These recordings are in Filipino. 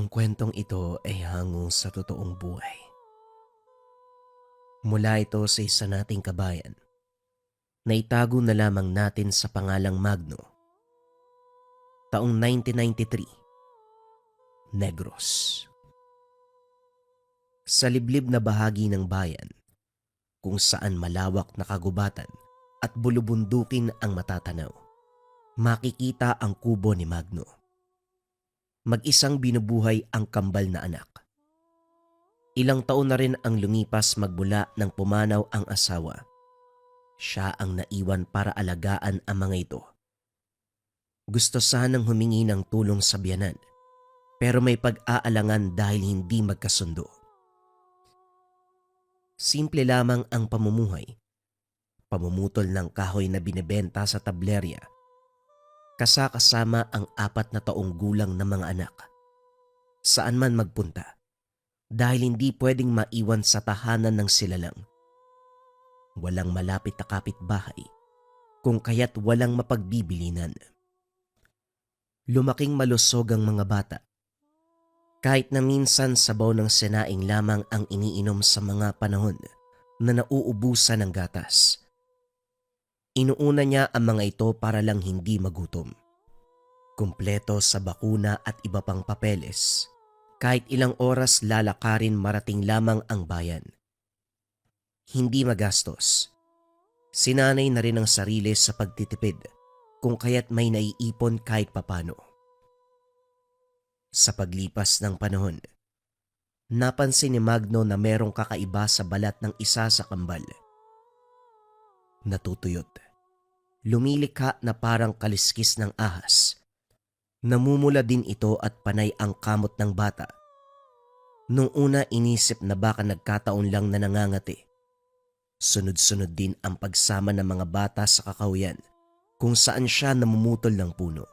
Ang kwentong ito ay hango sa totoong buhay. Mula ito sa isa nating kabayan na itago na lamang natin sa pangalang Magno, taong 1993, Negros. Sa liblib na bahagi ng bayan kung saan malawak na kagubatan at bulubundukin ang matatanaw, makikita ang kubo ni Magno. Mag-isang binubuhay ang kambal na anak. Ilang taon na rin ang lumipas magmula nang pumanaw ang asawa. Siya ang naiwan para alagaan ang mga ito. Gusto sanang humingi ng tulong sa biyanan, pero may pag-aalangan dahil hindi magkasundo. Simple lamang ang pamumuhay. Pamumutol ng kahoy na binebenta sa tablerya. Kasama ang 4 na taong gulang na mga anak. Saan man magpunta. Dahil hindi pwedeng maiwan sa tahanan ng sila lang. Walang malapit na kapitbahay, kung kaya't walang mapagbibilinan. Lumaking malusog ang mga bata. Kahit na minsan sabaw ng senaing lamang ang iniinom sa mga panahon na nauubusan ng gatas. Inuuna niya ang mga ito para lang hindi magutom. Kumpleto sa bakuna at iba pang papeles. Kahit ilang oras lalakarin marating lamang ang bayan. Hindi magastos. Sinanay na rin ang sarili sa pagtitipid kung kaya't may naiipon kahit papano. Sa paglipas ng panahon, napansin ni Magno na merong kakaiba sa balat ng isa sa kambal. Natutuyot. Lumilikha na parang kaliskis ng ahas. Namumula din ito at panay ang kamot ng bata. Nung una inisip na baka nagkataon lang na nangangati. Sunod-sunod din ang pagsama ng mga bata sa kakahuyan kung saan siya namumutol ng puno.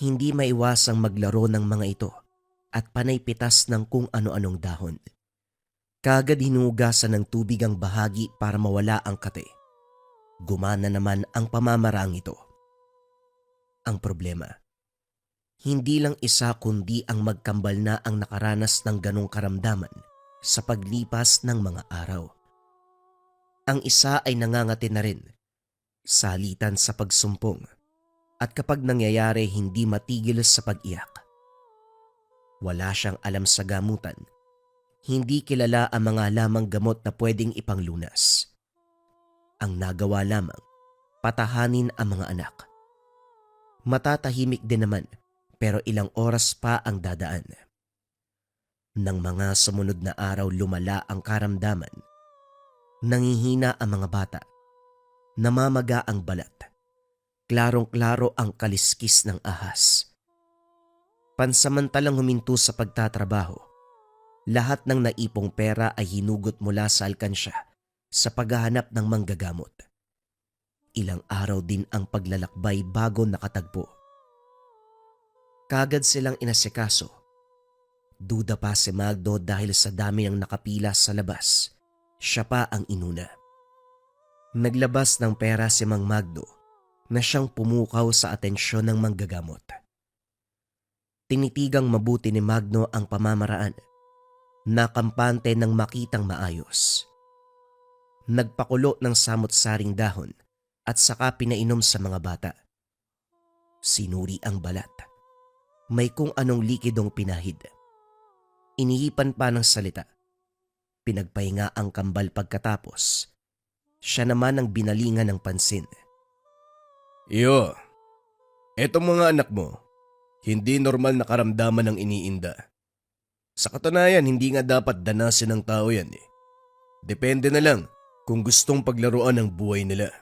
Hindi maiwasang maglaro ng mga ito at panay pitas ng kung ano-anong dahon. Kagad hinugasan ng tubig ang bahagi para mawala ang kate. Gumana naman ang pamamaraang ito. Ang problema, hindi lang isa kundi ang magkambal na ang nakaranas ng ganong karamdaman sa paglipas ng mga araw. Ang isa ay nangangati na rin, salitan sa pagsumpong, at kapag nangyayari hindi matigil sa pag-iyak. Wala siyang alam sa gamutan, hindi kilala ang mga lamang gamot na pwedeng ipanglunas. Ang nagawa lamang, patahanin ang mga anak. Matatahimik din naman pero ilang oras pa ang dadaan. Nang mga sumunod na araw lumala ang karamdaman, nangihina ang mga bata, namamaga ang balat, klarong-klaro ang kaliskis ng ahas. Pansamantalang huminto sa pagtatrabaho, lahat ng naipong pera ay hinugot mula sa alkansya sa paghahanap ng manggagamot. Ilang araw din ang paglalakbay bago nakatagpo. Kagad silang inasikaso. Duda pa si Magno dahil sa dami ng nakapila sa labas. Siya pa ang inuna. Naglabas ng pera si Mang Magno na siyang pumukaw sa atensyon ng manggagamot. Tinitigang mabuti ni Magno ang pamamaraan. Nakampante ng makitang maayos. Nagpakulo ng samot-saring dahon at saka pinainom sa mga bata. Sinuri ang balat. May kung anong likidong pinahid. Inihipan pa ng salita. Pinagpahinga ang kambal pagkatapos. Siya naman ang binalingan ng pansin. Iyo, etong mga anak mo, hindi normal na karamdaman ang iniinda. Sa katunayan, hindi nga dapat danasin ng tao yan eh. Depende na lang kung gustong paglaruan ang buhay nila.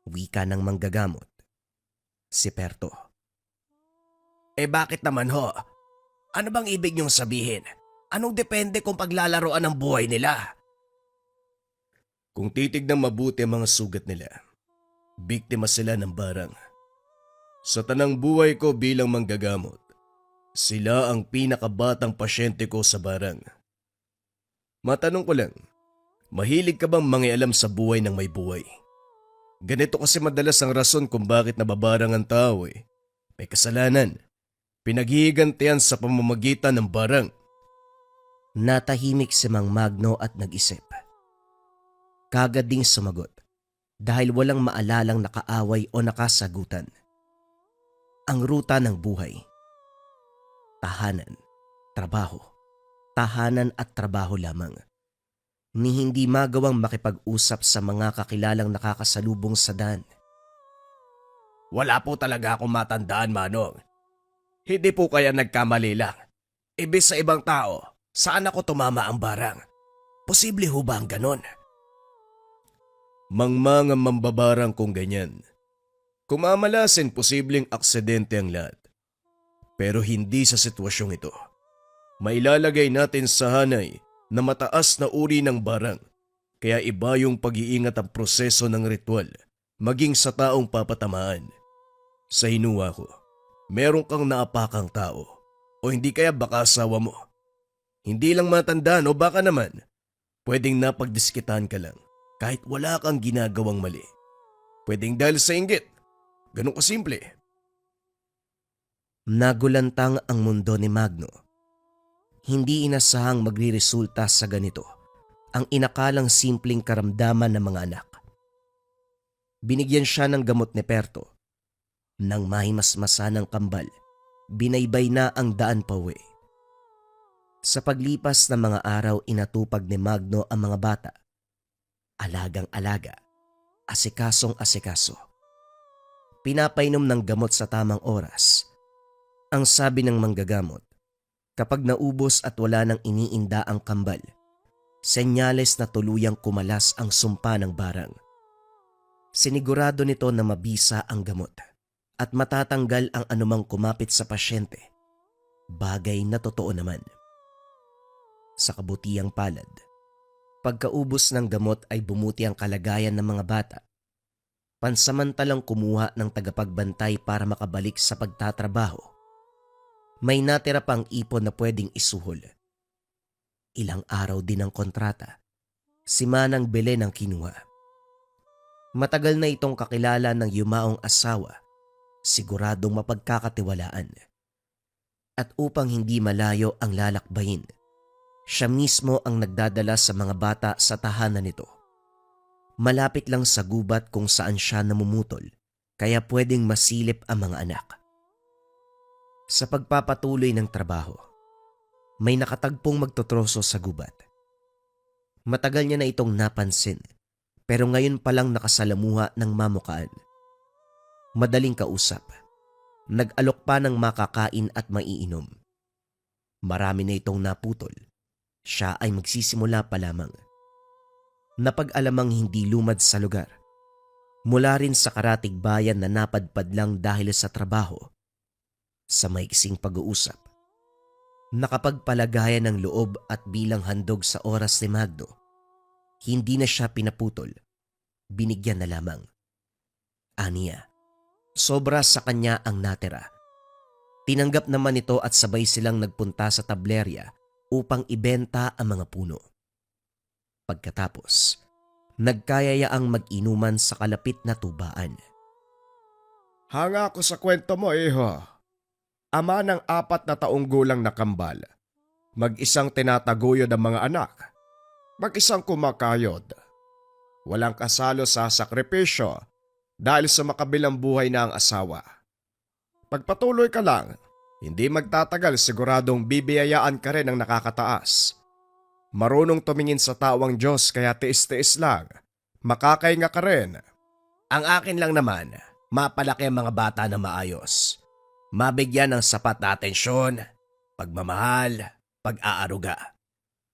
Wika ng manggagamot. Si Perto. Bakit naman ho? Ano bang ibig niyong sabihin? Anong depende kung paglalaroan ang buhay nila? Kung titignan mabuti ang mga sugat nila, biktima sila ng barang. Sa tanang buhay ko bilang manggagamot, sila ang pinakabatang pasyente ko sa barang. Matanong ko lang, mahilig ka bang mangialam sa buhay ng may buhay? Ganito kasi madalas ang rason kung bakit nababarang ang tao eh. May kasalanan. pinaghihigantihan sa pamamagitan ng barang. Natahimik si Mang Magno at nag-isip. Kagad ding sumagot dahil walang maalalang nakaaway o nakasagutan. Ang ruta ng buhay. Tahanan, trabaho, tahanan at trabaho lamang. Ni hindi magawang makipag-usap sa mga kakilalang nakakasalubong sa daan. Wala po talaga akong matandaan, Manong. Hindi po kaya nagkamali lang. Ibig sa ibang tao, saan ako tumama ang barang? Posible ho ba ang ganon? Mangmangang mambabarang kung ganyan. Kumamalasin posibleng aksidente ang lahat. Pero hindi sa sitwasyong ito. Mailalagay natin sa hanay na mataas na uri ng barang. Kaya iba yung pag-iingat ang proseso ng ritual, maging sa taong papatamaan. Sa hinuwa ko, meron kang naapakang tao o hindi kaya baka asawa mo. Hindi lang matandaan o baka naman, pwedeng napagdiskitan ka lang kahit wala kang ginagawang mali. Pwedeng dahil sa inggit. Ganun kasimple. Nagulantang ang mundo ni Magno. Hindi inasahang magriresulta sa ganito ang inakalang simpleng karamdaman ng mga anak. Binigyan siya ng gamot ni Perto. Nang mahimasmasa ng kambal, binaybay na ang daan pauwi. Sa paglipas ng mga araw, inatupag ni Magno ang mga bata. Alagang-alaga, asikasong-asikaso. Pinapainom ng gamot sa tamang oras. Ang sabi ng manggagamot, kapag naubos at wala nang iniinda ang kambal, senyales na tuluyang kumalas ang sumpa ng barang. Sinigurado nito na mabisa ang gamot at matatanggal ang anumang kumapit sa pasyente. Bagay na totoo naman. Sa kabutihang palad, pagkaubos ng gamot ay bumuti ang kalagayan ng mga bata. Pansamantalang kumuha ng tagapagbantay para makabalik sa pagtatrabaho. May natira pang ipon na pwedeng isuhol. Ilang araw din ang kontrata. Si Manang Belen ang kinuha. Matagal na itong kakilala ng yumaong asawa. Siguradong mapagkakatiwalaan. At upang hindi malayo ang lalakbayin, siya mismo ang nagdadala sa mga bata sa tahanan nito. Malapit lang sa gubat kung saan siya namumutol, kaya pwedeng masilip ang mga anak. Sa pagpapatuloy ng trabaho, may nakatagpong magtotroso sa gubat. Matagal niya na itong napansin, pero ngayon palang nakasalamuha ng mamukaan. Madaling kausap. Nag-alok pa ng makakain at maiinom. Marami na itong naputol. Siya ay magsisimula pa lamang. Napag-alamang hindi lumad sa lugar. Mula rin sa karatig bayan na napadpad lang dahil sa trabaho. Sa maiksing pag-uusap, nakapagpalagayan ng loob at bilang handog sa oras ni Magno. Hindi na siya pinaputol. Binigyan na lamang. Aniya, sobra sa kanya ang natira. Tinanggap naman ito at sabay silang nagpunta sa tablerya upang ibenta ang mga puno. Pagkatapos, nagkayayaang mag-inuman sa kalapit na tubaan. Hanga ako sa kwento mo, iho. Ama ng 4 na taong gulang na kambal. Mag-isang tinataguyod ang mga anak. Mag-isang kumakayod. Walang kasalo sa sakripisyo dahil sa makabilang buhay na ang asawa. Pagpatuloy ka lang, hindi magtatagal siguradong bibiyayaan ka rin ng nakakataas. Marunong tumingin sa tawang Diyos kaya tiis-tiis lang. Makakainga ka rin. Ang akin lang naman, mapalaki ang mga bata na maayos. Mabigyan ng sapat na atensyon, pagmamahal, pag-aaruga.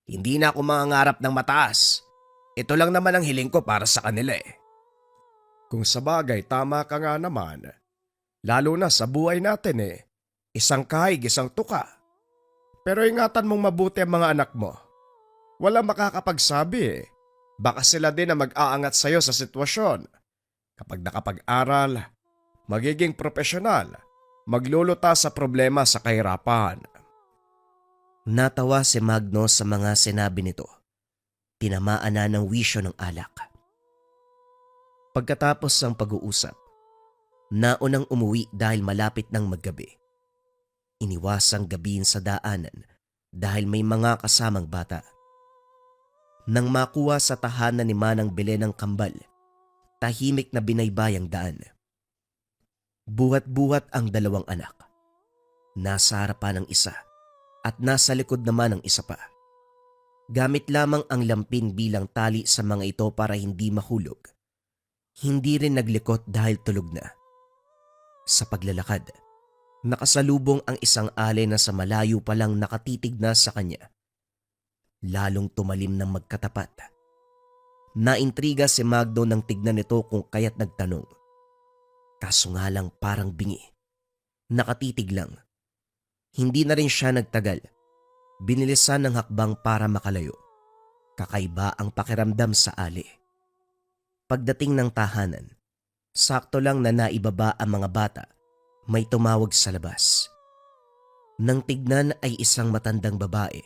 Hindi na ako mangangarap ng mataas. Ito lang naman ang hiling ko para sa kanila eh. Kung sabagay, tama ka nga naman. Lalo na sa buhay natin eh. Isang kahig, isang tuka. Pero ingatan mong mabuti ang mga anak mo. Walang makakapagsabi eh. Baka sila din na mag-aangat sa'yo sa sitwasyon. Kapag nakapag-aral, magiging profesional, magluluta sa problema sa kahirapan. Natawa si Magno sa mga sinabi nito. Tinamaan na ng wisyo ng alak. Pagkatapos ng pag-uusap, naunang umuwi dahil malapit ng maggabi. Iniwasang gabihin sa daanan dahil may mga kasamang bata. Nang makuha sa tahanan ni Manang Belen ang kambal, tahimik na binaybay ang daan. Buhat-buhat ang dalawang anak. Nasa harapan ng isa at nasa likod naman ang isa pa. Gamit lamang ang lampin bilang tali sa mga ito para hindi mahulog. Hindi rin naglikot dahil tulog na. Sa paglalakad, nakasalubong ang isang alay na sa malayo pa lang nakatitig na sa kanya. Lalong tumalim ng magkatapat. Naintriga si Magno nang tignan nito kung kaya't nagtanong. Kaso nga lang parang bingi. Nakatitig lang. Hindi na rin siya nagtagal. Binilisan ng hakbang para makalayo. Kakaiba ang pakiramdam sa ali. Pagdating ng tahanan, sakto lang na naibaba ang mga bata, may tumawag sa labas. Nang tignan ay isang matandang babae.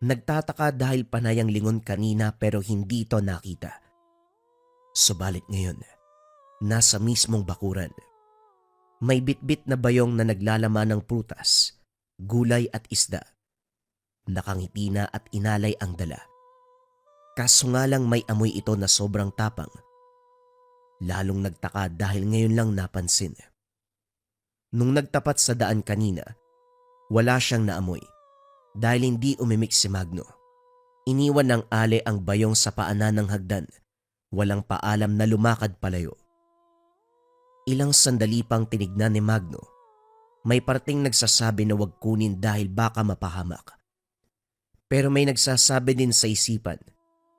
Nagtataka dahil panay ang lingon kanina pero hindi ito nakita. Subalit ngayon, nasa mismong bakuran. May bitbit na bayong na naglalaman ng prutas, gulay at isda. Nakangiti na at inalay ang dala. Kaso nga lang may amoy ito na sobrang tapang. Lalong nagtaka dahil ngayon lang napansin. Nung nagtapat sa daan kanina, wala siyang naamoy. Dahil hindi umimik si Magno. Iniwan ng ale ang bayong sa paanan ng hagdan. Walang paalam na lumakad palayo. Ilang sandali pang tinignan ni Magno. May parting nagsasabi na wag kunin dahil baka mapahamak. Pero may nagsasabi din sa isipan,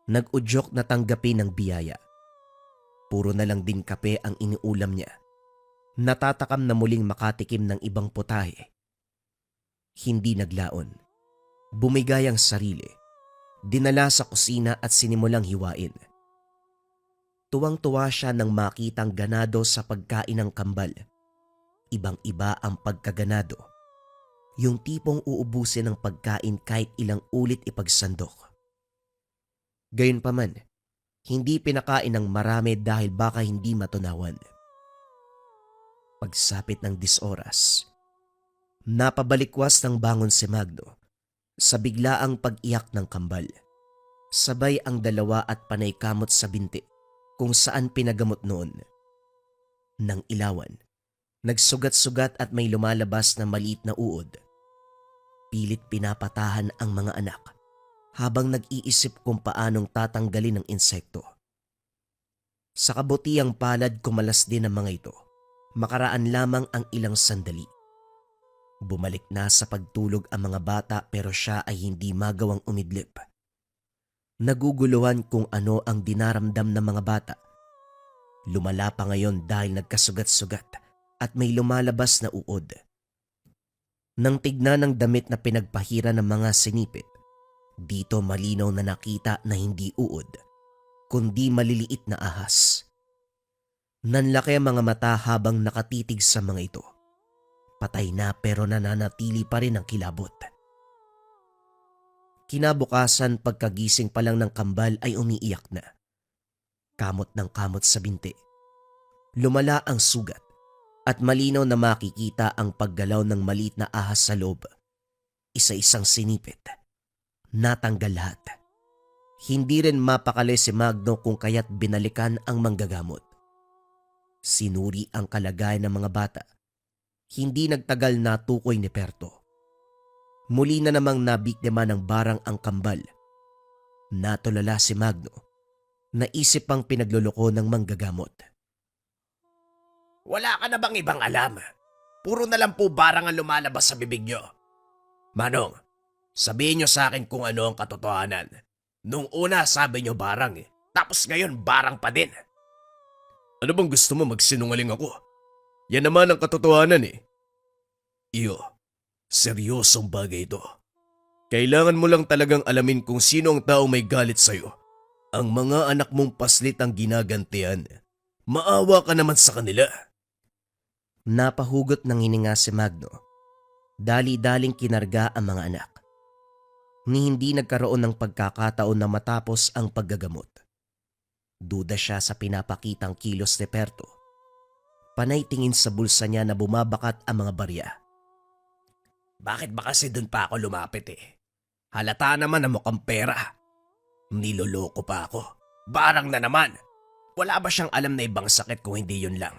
nag-udyok na tanggapin ang biyaya. Puro na lang din kape ang iniulam niya. Natatakam na muling makatikim ng ibang putahe. Hindi naglaon. Bumigay ang sarili. Dinala sa kusina at sinimulang hiwain. Tuwang-tuwa siya nang makitang ganado sa pagkain ng kambal. Ibang-iba ang pagkaganado. Yung tipong uubusin ng pagkain kahit ilang ulit ipagsandok. Gayunpaman, hindi pinakain ng marami dahil baka hindi matunawan. Pagsapit ng 10 oras, napabalikwas ng bangon si Magno sa biglaang pag-iyak ng kambal. Sabay ang dalawa at panay kamot sa binti kung saan pinagamot noon. Nang ilawan, nagsugat-sugat at may lumalabas na maliit na uod. Pilit pinapatahan ang mga anak habang nag-iisip kung paanong tatanggalin ang insekto. Sa kabutiang palad kumalas din ang mga ito. Makaraan lamang ang ilang sandali. Bumalik na sa pagtulog ang mga bata pero siya ay hindi magawang umidlip. Naguguluhan kung ano ang dinaramdam ng mga bata. Lumala pa ngayon dahil nagkasugat-sugat at may lumalabas na uod. Nang tignan ng damit na pinagpahira ng mga sinipit, dito malinaw na nakita na hindi uod, kundi maliliit na ahas. Nanlaki ang mga mata habang nakatitig sa mga ito. Patay na pero nananatili pa rin ang kilabot. Kinabukasan pagkagising pa lang ng kambal ay umiiyak na. Kamot ng kamot sa binti. Lumala ang sugat at malinaw na makikita ang paggalaw ng maliit na ahas sa loob. Isa-isang sinipit. Natanggal lahat. Hindi rin mapakali si Magno kung kaya't binalikan ang manggagamot. Sinuri ang kalagayan ng mga bata. Hindi nagtagal na tukoy ni Perto. Muli na namang nabiktima ng barang ang kambal. Natulala si Magno. Naisip pang pinagluloko ng manggagamot. Wala ka na bang ibang alam? Puro na lang po barang ang lumalabas sa bibig nyo. Manong, sabihin nyo sa akin kung ano ang katotohanan. Nung una sabi nyo barang tapos ngayon barang pa din. Ano bang gusto mo magsinungaling ako? Yan naman ang katotohanan Iyo, seryosong bagay ito. Kailangan mo lang talagang alamin kung sino ang tao may galit sa'yo. Ang mga anak mong paslit ang ginagantian. Maawa ka naman sa kanila. Napahugot ng hininga si Magno. Dali-daling kinarga ang mga anak. Ni hindi nagkaroon ng pagkakataon na matapos ang paggagamot. Duda siya sa pinapakitang kilos ni Perto. Panay tingin sa bulsa niya na bumabakat ang mga barya. Bakit ba kasi dun pa ako lumapit eh? Halata naman na mukhang pera. Niloloko pa ako. Barang na naman. Wala ba siyang alam na ibang sakit kung hindi yun lang?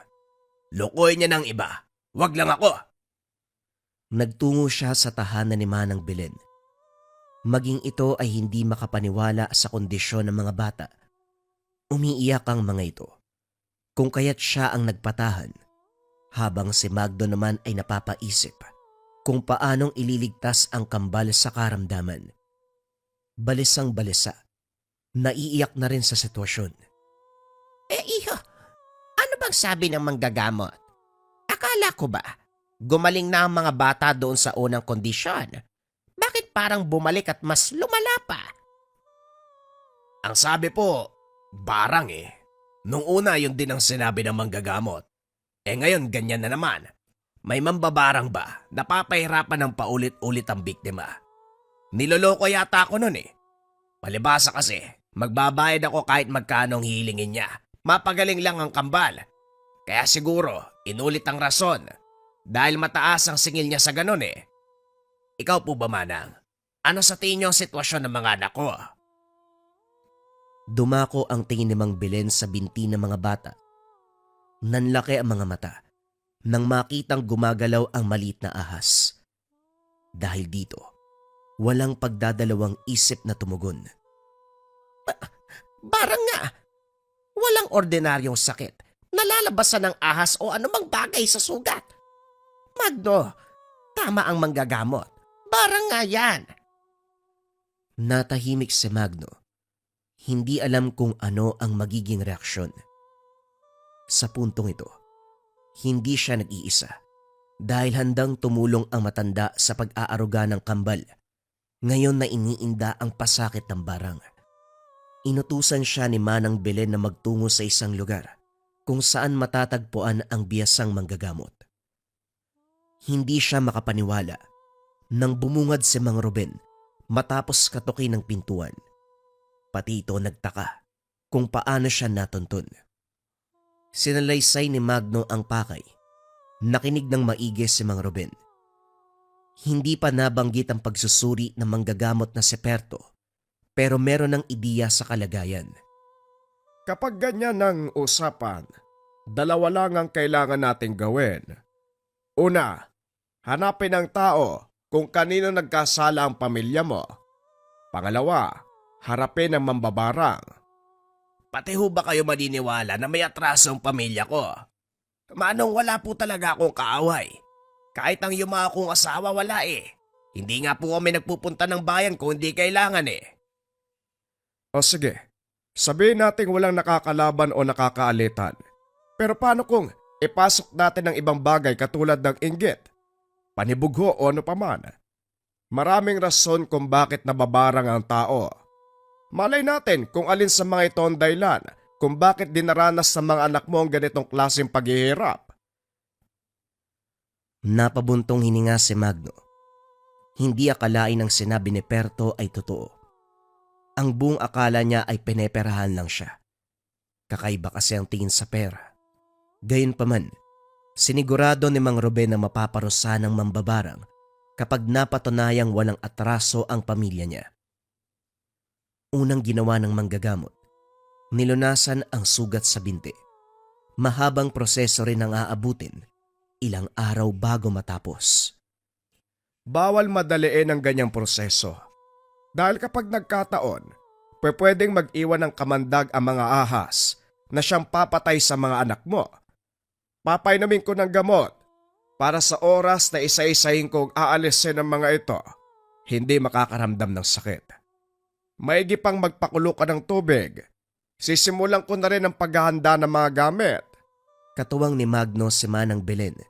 Lokohin niya ng iba. Wag lang ako. Nagtungo siya sa tahanan ni Manang Belen. Maging ito ay hindi makapaniwala sa kondisyon ng mga bata. Umiiyak ang mga ito, kung kaya't siya ang nagpatahan, habang si Magno naman ay napapaisip kung paanong ililigtas ang kambal sa karamdaman. Balisang balisa, naiiyak na rin sa sitwasyon. Iho, ano bang sabi ng manggagamot? Akala ko ba, gumaling na ang mga bata doon sa unang kondisyon? Bakit parang bumalik at mas lumala pa? Ang sabi po, barang eh. Nung una yun din ang sinabi ng manggagamot. Ngayon ganyan na naman. May mambabarang ba? Napapahirapan ng paulit-ulit ang biktima. Niloloko yata ako nun eh. Palibasa kasi, magbabayad ako kahit magkano ang hihilingin niya. Mapagaling lang ang kambal. Kaya siguro, inulit ang rason. Dahil mataas ang singil niya sa ganun eh. Ikaw po ba, Manang? Ano sa tingin niyo ang sitwasyon ng mga anak ko? Dumako ang tingin ni Mang Belen sa binti ng mga bata. Nanlaki ang mga mata nang makitang gumagalaw ang maliit na ahas. Dahil dito, walang pagdadalawang isip na tumugon. Barang nga, walang ordinaryong sakit. Nalalabasan ng ahas o anumang bagay sa sugat. Magno, tama ang manggagamot. Barang nga yan. Natahimik si Magno. Hindi alam kung ano ang magiging reaksyon. Sa puntong ito, hindi siya nag-iisa dahil handang tumulong ang matanda sa pag-aaruga ng kambal. Ngayon na iniinda ang pasakit ng barang. Inutusan siya ni Manang Belen na magtungo sa isang lugar kung saan matatagpuan ang biyasang manggagamot. Hindi siya makapaniwala nang bumungad si Mang Ruben matapos katukin ng pintuan. Pati ito nagtaka kung paano siya natuntun. Sinalaysay ni Magno ang pakay. Nakinig ng maigi si Mang Ruben. Hindi pa nabanggit ang pagsusuri ng manggagamot na si Perto, pero meron ng ideya sa kalagayan. Kapag ganyan ang usapan, dalawa lang ang kailangan nating gawin. Una, hanapin ang tao kung kanino nagkasala ang pamilya mo. Pangalawa, harapin ang mambabarang. Pati ho ba kayo maniniwala na may atraso ang pamilya ko? Manong wala po talaga akong kaaway. Kahit ang yuma akong asawa wala eh. Hindi nga po kami nagpupunta ng bayan kung hindi kailangan eh. O sige, sabihin natin walang nakakalaban o nakakaalitan. Pero paano kung ipasok natin ang ibang bagay katulad ng inggit, panibugho o ano paman? Maraming rason kung bakit nababarang ang tao. Malay natin kung alin sa mga ito ang dahilan kung bakit dinaranas sa mga anak mo ang ganitong klaseng paghihirap. Napabuntong hininga si Magno. Hindi akalain ang sinabi ni Perto ay totoo. Ang buong akala niya ay pineperahan lang siya. Kakaiba kasi ang tingin sa pera. Gayunpaman, sinigurado ni Mang Ruben na mapaparusahan ng mambabarang kapag napatunayang walang atraso ang pamilya niya. Unang ginawa ng manggagamot, nilunasan ang sugat sa binti. Mahabang proseso rin ang aabutin, ilang araw bago matapos. Bawal madaliin ang ganyang proseso. Dahil kapag nagkataon, pwedeng mag-iwan ng kamandag ang mga ahas na siyang papatay sa mga anak mo. Papainumin ko ng gamot para sa oras na isa-isahin kong aalisin ang mga ito, hindi makakaramdam ng sakit. Maigi pang magpakulo ka ng tubig. Sisimulan ko na rin ang paghahanda ng mga gamit. Katuwang ni Magno si Manang Belen.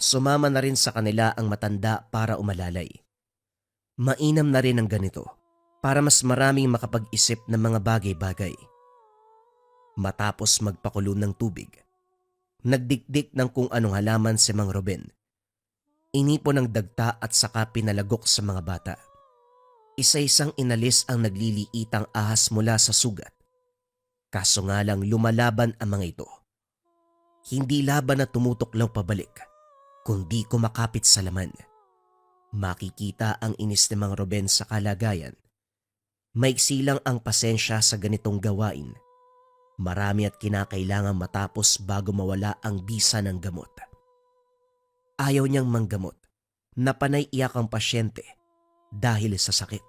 Sumama na rin sa kanila ang matanda para umalalay. Mainam na rin ang ganito para mas maraming makapag-isip ng mga bagay-bagay. Matapos magpakulo ng tubig, nagdikdik ng kung anong halaman si Mang Ruben. Inipon ng dagta at saka pinalagok sa mga bata. Isa-isang inalis ang nagliliitang ahas mula sa sugat. Kaso nga lang lumalaban ang mga ito. Hindi laban na tumutuklaw pabalik, kundi kumakapit sa laman. Makikita ang inis ni Mang Ruben sa kalagayan. Maiksi lang ang pasensya sa ganitong gawain. Marami at kinakailangan matapos bago mawala ang bisa ng gamot. Ayaw niyang manggamot na panay iyak ang pasyente dahil sa sakit.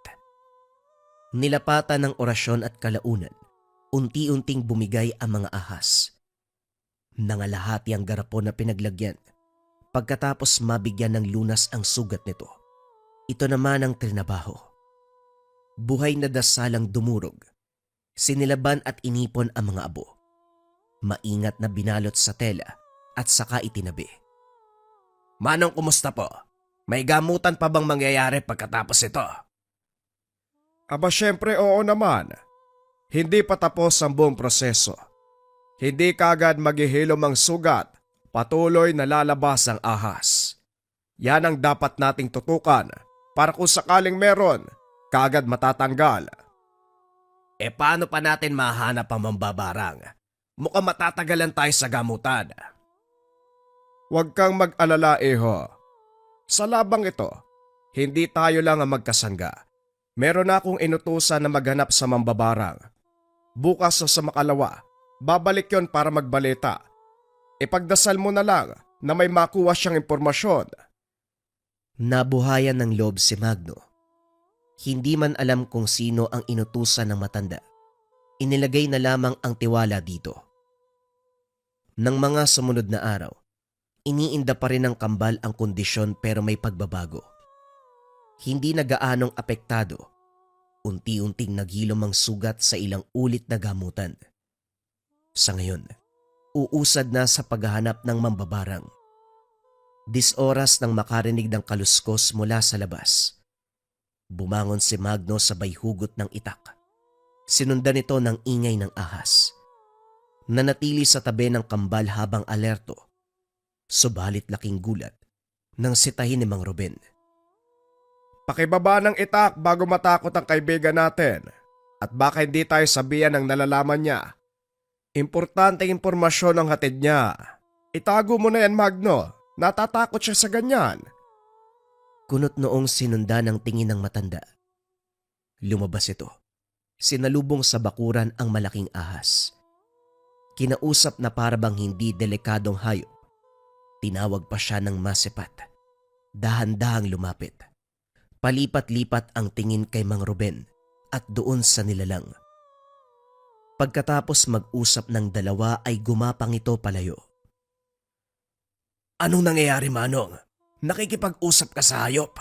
Nilapatan ng orasyon at kalaunan, unti-unting bumigay ang mga ahas. Nangalahati ang garapon na pinaglagyan. Pagkatapos mabigyan ng lunas ang sugat nito, ito naman ang trinabaho. Buhay na dasalang dumurog. Sinilaban at inipon ang mga abo. Maingat na binalot sa tela at saka itinabi. Manong, kumusta po? May gamutan pa bang mangyayari pagkatapos ito? Aba, syempre oo naman. Hindi pa tapos ang buong proseso. Hindi kagad maghihilom ang sugat, patuloy na lalabas ang ahas. Yan ang dapat nating tutukan para kung sakaling meron, kagad matatanggal. Paano pa natin mahanap ang mambabarang? Mukhang matatagalan tayo sa gamutan. Huwag kang mag-alala, Iho. Sa labang ito, hindi tayo lang ang magkasangga. Meron akong inutusan na maghanap sa mambabarang. Bukas o sa makalawa, babalik yon para magbalita. Ipagdasal mo na lang na may makuha siyang impormasyon. Nabuhayan ng loob si Magno. Hindi man alam kung sino ang inutusan ng matanda. Inilagay na lamang ang tiwala dito. Nang mga sumunod na araw, iniinda pa rin ng kambal ang kondisyon pero may pagbabago. Hindi na gaanong apektado. Unti-unting naghilom ang sugat sa ilang ulit na gamutan. Sa ngayon, uusad na sa paghahanap ng mambabarang. 10 oras nang makarinig ng kaluskos mula sa labas. Bumangon si Magno sabay hugot ng itak. Sinundan ito ng ingay ng ahas. Nanatili sa tabi ng kambal habang alerto. Subalit laking gulat nang sitahin ni Mang Ruben. Pakibaba ng itak bago matakot ang kaibigan natin at baka hindi tayo sabihan ng nalalaman niya. Importanteng impormasyon ang hatid niya. Itago mo na yan, Magno. Natatakot siya sa ganyan. Kunot noong sinundan ng tingin ng matanda. Lumabas ito. Sinalubong sa bakuran ang malaking ahas. Kinausap na parabang hindi delikadong hayop. Tinawag pa siya ng masipat. Dahan-dahang lumapit. Palipat-lipat ang tingin kay Mang Ruben at doon sa nilalang. Pagkatapos mag-usap ng dalawa ay gumapang ito palayo. Anong nangyayari, Manong? Nakikipag-usap ka sa hayop?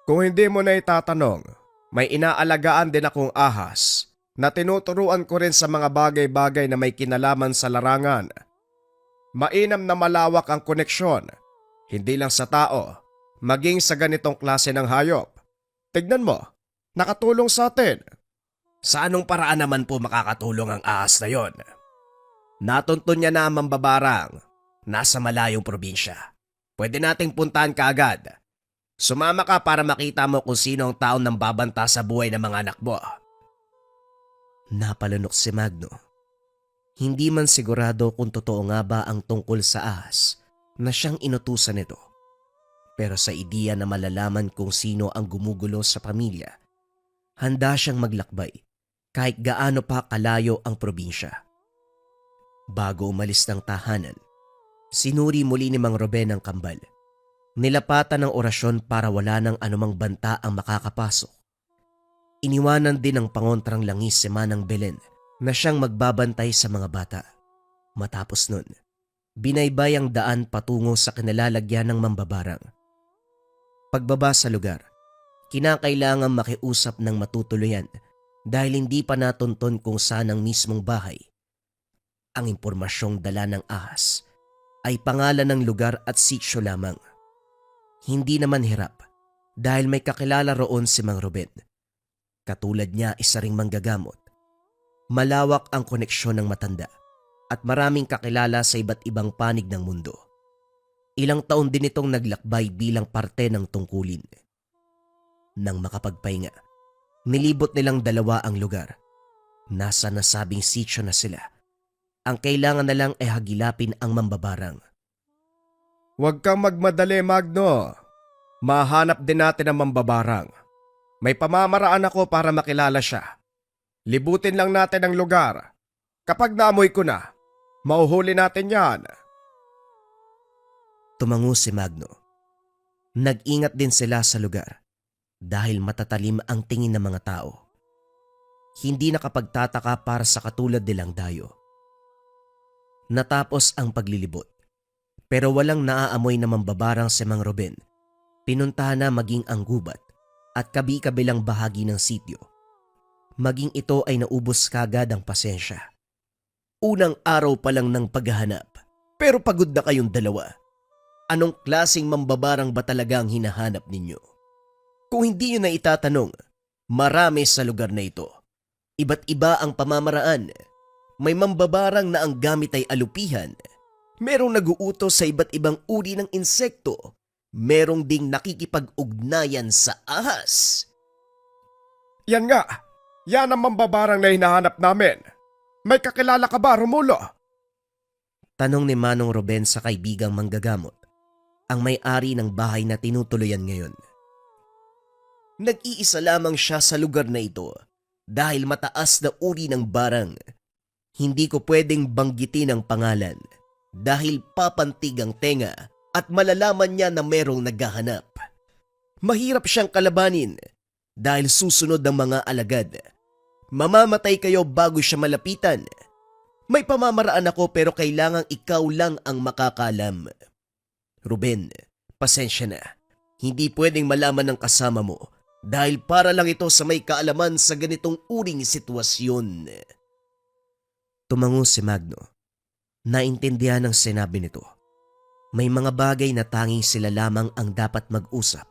Kung hindi mo na itatanong, may inaalagaan din akong ahas na tinuturuan ko rin sa mga bagay-bagay na may kinalaman sa larangan. Mainam na malawak ang koneksyon, hindi lang sa tao, maging sa ganitong klase ng hayop. Tignan mo, nakatulong sa atin. Sa anong paraan naman po makakatulong ang ahas na yon? Natuntun niya na ang mambabarang. Nasa malayong probinsya. Pwede nating puntahan kaagad. Sumama ka para makita mo kung sino ang taon nang babanta sa buhay ng mga anak mo. Napalunok si Magno. Hindi man sigurado kung totoo nga ba ang tungkol sa ahas na siyang inutusan nito. Pero sa ideya na malalaman kung sino ang gumugulo sa pamilya, handa siyang maglakbay kahit gaano pa kalayo ang probinsya. Bago umalis ng tahanan, sinuri muli ni Mang Ruben ang kambal. Nilapatan ng orasyon para wala ng anumang banta ang makakapasok. Iniwanan din ng pangontrang langis si Manang Belen na siyang magbabantay sa mga bata. Matapos nun, binaybay ang daan patungo sa kinalalagyan ng mambabarang. Pagbaba sa lugar, kinakailangan makiusap ng matutuluyan dahil hindi pa natunton kung saan ang mismong bahay. Ang impormasyong dala ng ahas ay pangalan ng lugar at sitio lamang. Hindi naman hirap dahil may kakilala roon si Mang Ruben. Katulad niya isa ring manggagamot. Malawak ang koneksyon ng matanda at maraming kakilala sa iba't ibang panig ng mundo. Ilang taon din itong naglakbay bilang parte ng tungkulin. Nang makapagpahinga, nilibot nilang dalawa ang lugar. Nasa nasabing sitio na sila. Ang kailangan na lang ay hagilapin ang mambabarang. Huwag kang magmadali, Magno. Mahanap din natin ang mambabarang. May pamamaraan ako para makilala siya. Libutin lang natin ang lugar. Kapag naamoy ko na, mauhuli natin yan. Tumango si Magno. Nag-ingat din sila sa lugar dahil matatalim ang tingin ng mga tao. Hindi nakapagtataka para sa katulad nilang dayo. Natapos ang paglilibot, pero walang naaamoy na mambabarang si Mang Ruben. Pinuntahan na maging ang gubat at kabi-kabilang bahagi ng sityo. Maging ito ay naubos kagad ang pasensya. Unang araw pa lang ng paghahanap, pero pagod na kayong dalawa. Anong klaseng mambabarang ba talaga ang hinahanap ninyo? Kung hindi nyo na itatanong, marami sa lugar na ito. Iba't iba ang pamamaraan. May mambabarang na ang gamit ay alupihan. Merong naguutos sa iba't ibang uri ng insekto. Merong ding nakikipag-ugnayan sa ahas. Yan nga, yan ang mambabarang na hinahanap namin. May kakilala ka ba, Romulo? Tanong ni Manong Ruben sa kaibigang manggagamot, ang may-ari ng bahay na tinutuluyan ngayon. Nag-iisa lamang siya sa lugar na ito dahil mataas na uri ng barang. Hindi ko pwedeng banggitin ang pangalan dahil papantig ang tenga at malalaman niya na merong naghahanap. Mahirap siyang kalabanin dahil susunod ang mga alagad. Mamamatay kayo bago siya malapitan. May pamamaraan ako pero kailangang ikaw lang ang makakalam. Ruben, pasensya na. Hindi pwedeng malaman ng kasama mo dahil para lang ito sa may kaalaman sa ganitong uring sitwasyon. Tumango si Magno. Naintindihan ang sinabi nito. May mga bagay na tanging sila lamang ang dapat mag-usap.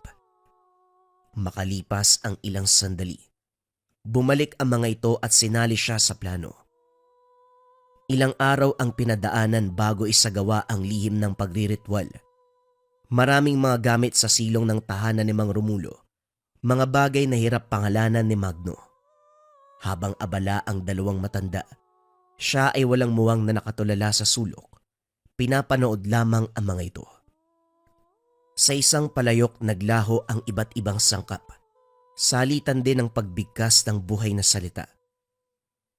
Makalipas ang ilang sandali, bumalik ang mga ito at sinali siya sa plano. Ilang araw ang pinadaanan bago isagawa ang lihim ng pagriritwal. Maraming mga gamit sa silong ng tahanan ni Mang Romulo, mga bagay na hirap pangalanan ni Magno. Habang abala ang dalawang matanda, siya ay walang muwang na nakatulala sa sulok. Pinapanood lamang ang mga ito. Sa isang palayok naglaho ang iba't ibang sangkap. Salitan din ang pagbigkas ng buhay na salita.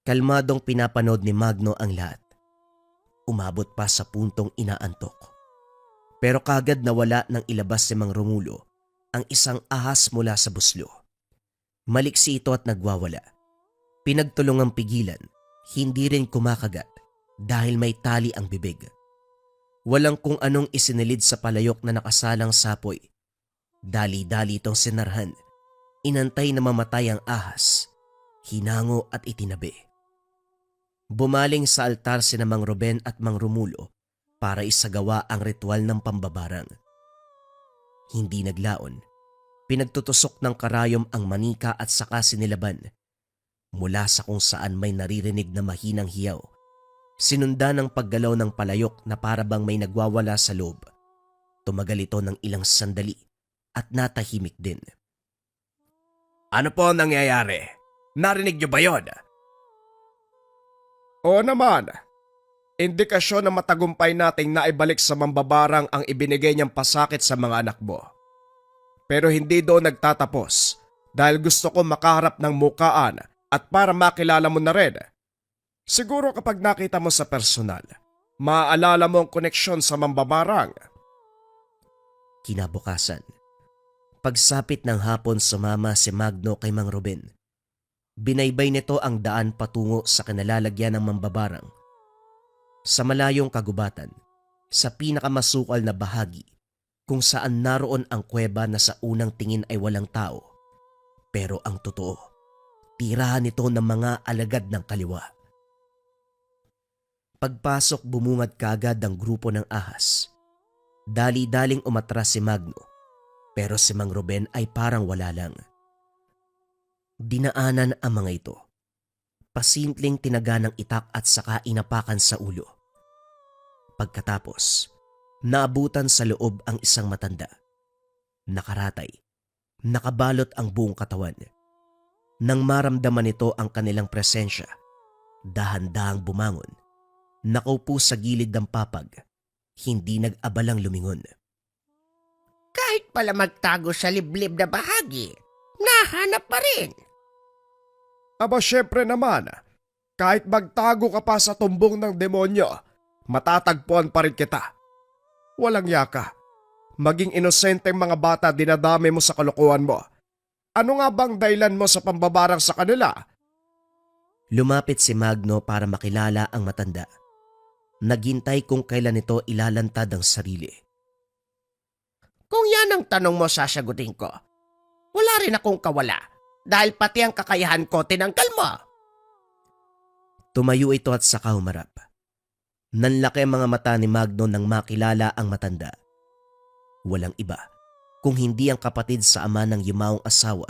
Kalmadong pinapanood ni Magno ang lahat. Umabot pa sa puntong inaantok. Pero kagad nawala nang ilabas si Mang Romulo ang isang ahas mula sa buslo. Maliksi ito at nagwawala. Pinagtulungang pigilan, hindi rin kumakagat dahil may tali ang bibig. Walang kung anong isinilid sa palayok na nakasalang sapoy. Dali-dali itong sinarhan. Inantay na mamatay ang ahas. Hinango at itinabi. Bumaling sa altar sina Mang Ruben at Mang Romulo para isagawa ang ritual ng pambabarang. Hindi naglaon. Pinagtutusok ng karayom ang manika at saka sinilaban. Mula sa kung saan may naririnig na mahinang hiyaw, sinundan ng paggalaw ng palayok na parabang may nagwawala sa loob. Tumagal ito ng ilang sandali at natahimik din. Ano po ang nangyayari? Narinig niyo ba yon? Oo naman. Indikasyon na matagumpay nating naibalik sa mambabarang ang ibinigay niyang pasakit sa mga anak mo. Pero hindi doon nagtatapos dahil gusto ko makaharap ng mukaan at para makilala mo na rin. Siguro kapag nakita mo sa personal, maaalala mo ang koneksyon sa mambabarang. Kinabukasan, pagsapit ng hapon sumama si Magno kay Mang Ruben. Binaybay nito ang daan patungo sa kinalalagyan ng mambabarang. Sa malayong kagubatan, sa pinakamasukal na bahagi kung saan naroon ang kuweba na sa unang tingin ay walang tao. Pero ang totoo, tirahan nito ng mga alagad ng kaliwa. Pagpasok bumungad kagad ang grupo ng ahas. Dali-daling umatras si Magno, pero si Mang Ruben ay parang wala lang. Dinaanan ang mga ito. Pasimpleng tinaga ng itak at saka inapakan sa ulo. Pagkatapos, naabutan sa loob ang isang matanda. Nakaratay, nakabalot ang buong katawan. Nang maramdaman nito ang kanilang presensya, dahan-dahang bumangon, nakaupo sa gilid ng papag, hindi nag-abalang lumingon. Kahit pala magtago sa liblib na bahagi, nahanap pa rin. Aba syempre naman, kahit magtago ka pa sa tumbong ng demonyo, matatagpuan pa rin kita. Walang yaka. Maging inosenteng mga bata dinadami mo sa kalokohan mo. Ano nga bang dahilan mo sa pambabarang sa kanila? Lumapit si Magno para makilala ang matanda. Naghintay kung kailan ito ilalantad ang sarili. Kung yan ang tanong mo, sasagutin ko. Wala rin akong kawala dahil pati ang kakayahan ko tinanggal mo. Tumayo ito at saka humarap. Nanlaki ang mga mata ni Magno nang makilala ang matanda. Walang iba kung hindi ang kapatid sa ama ng yumaong asawa.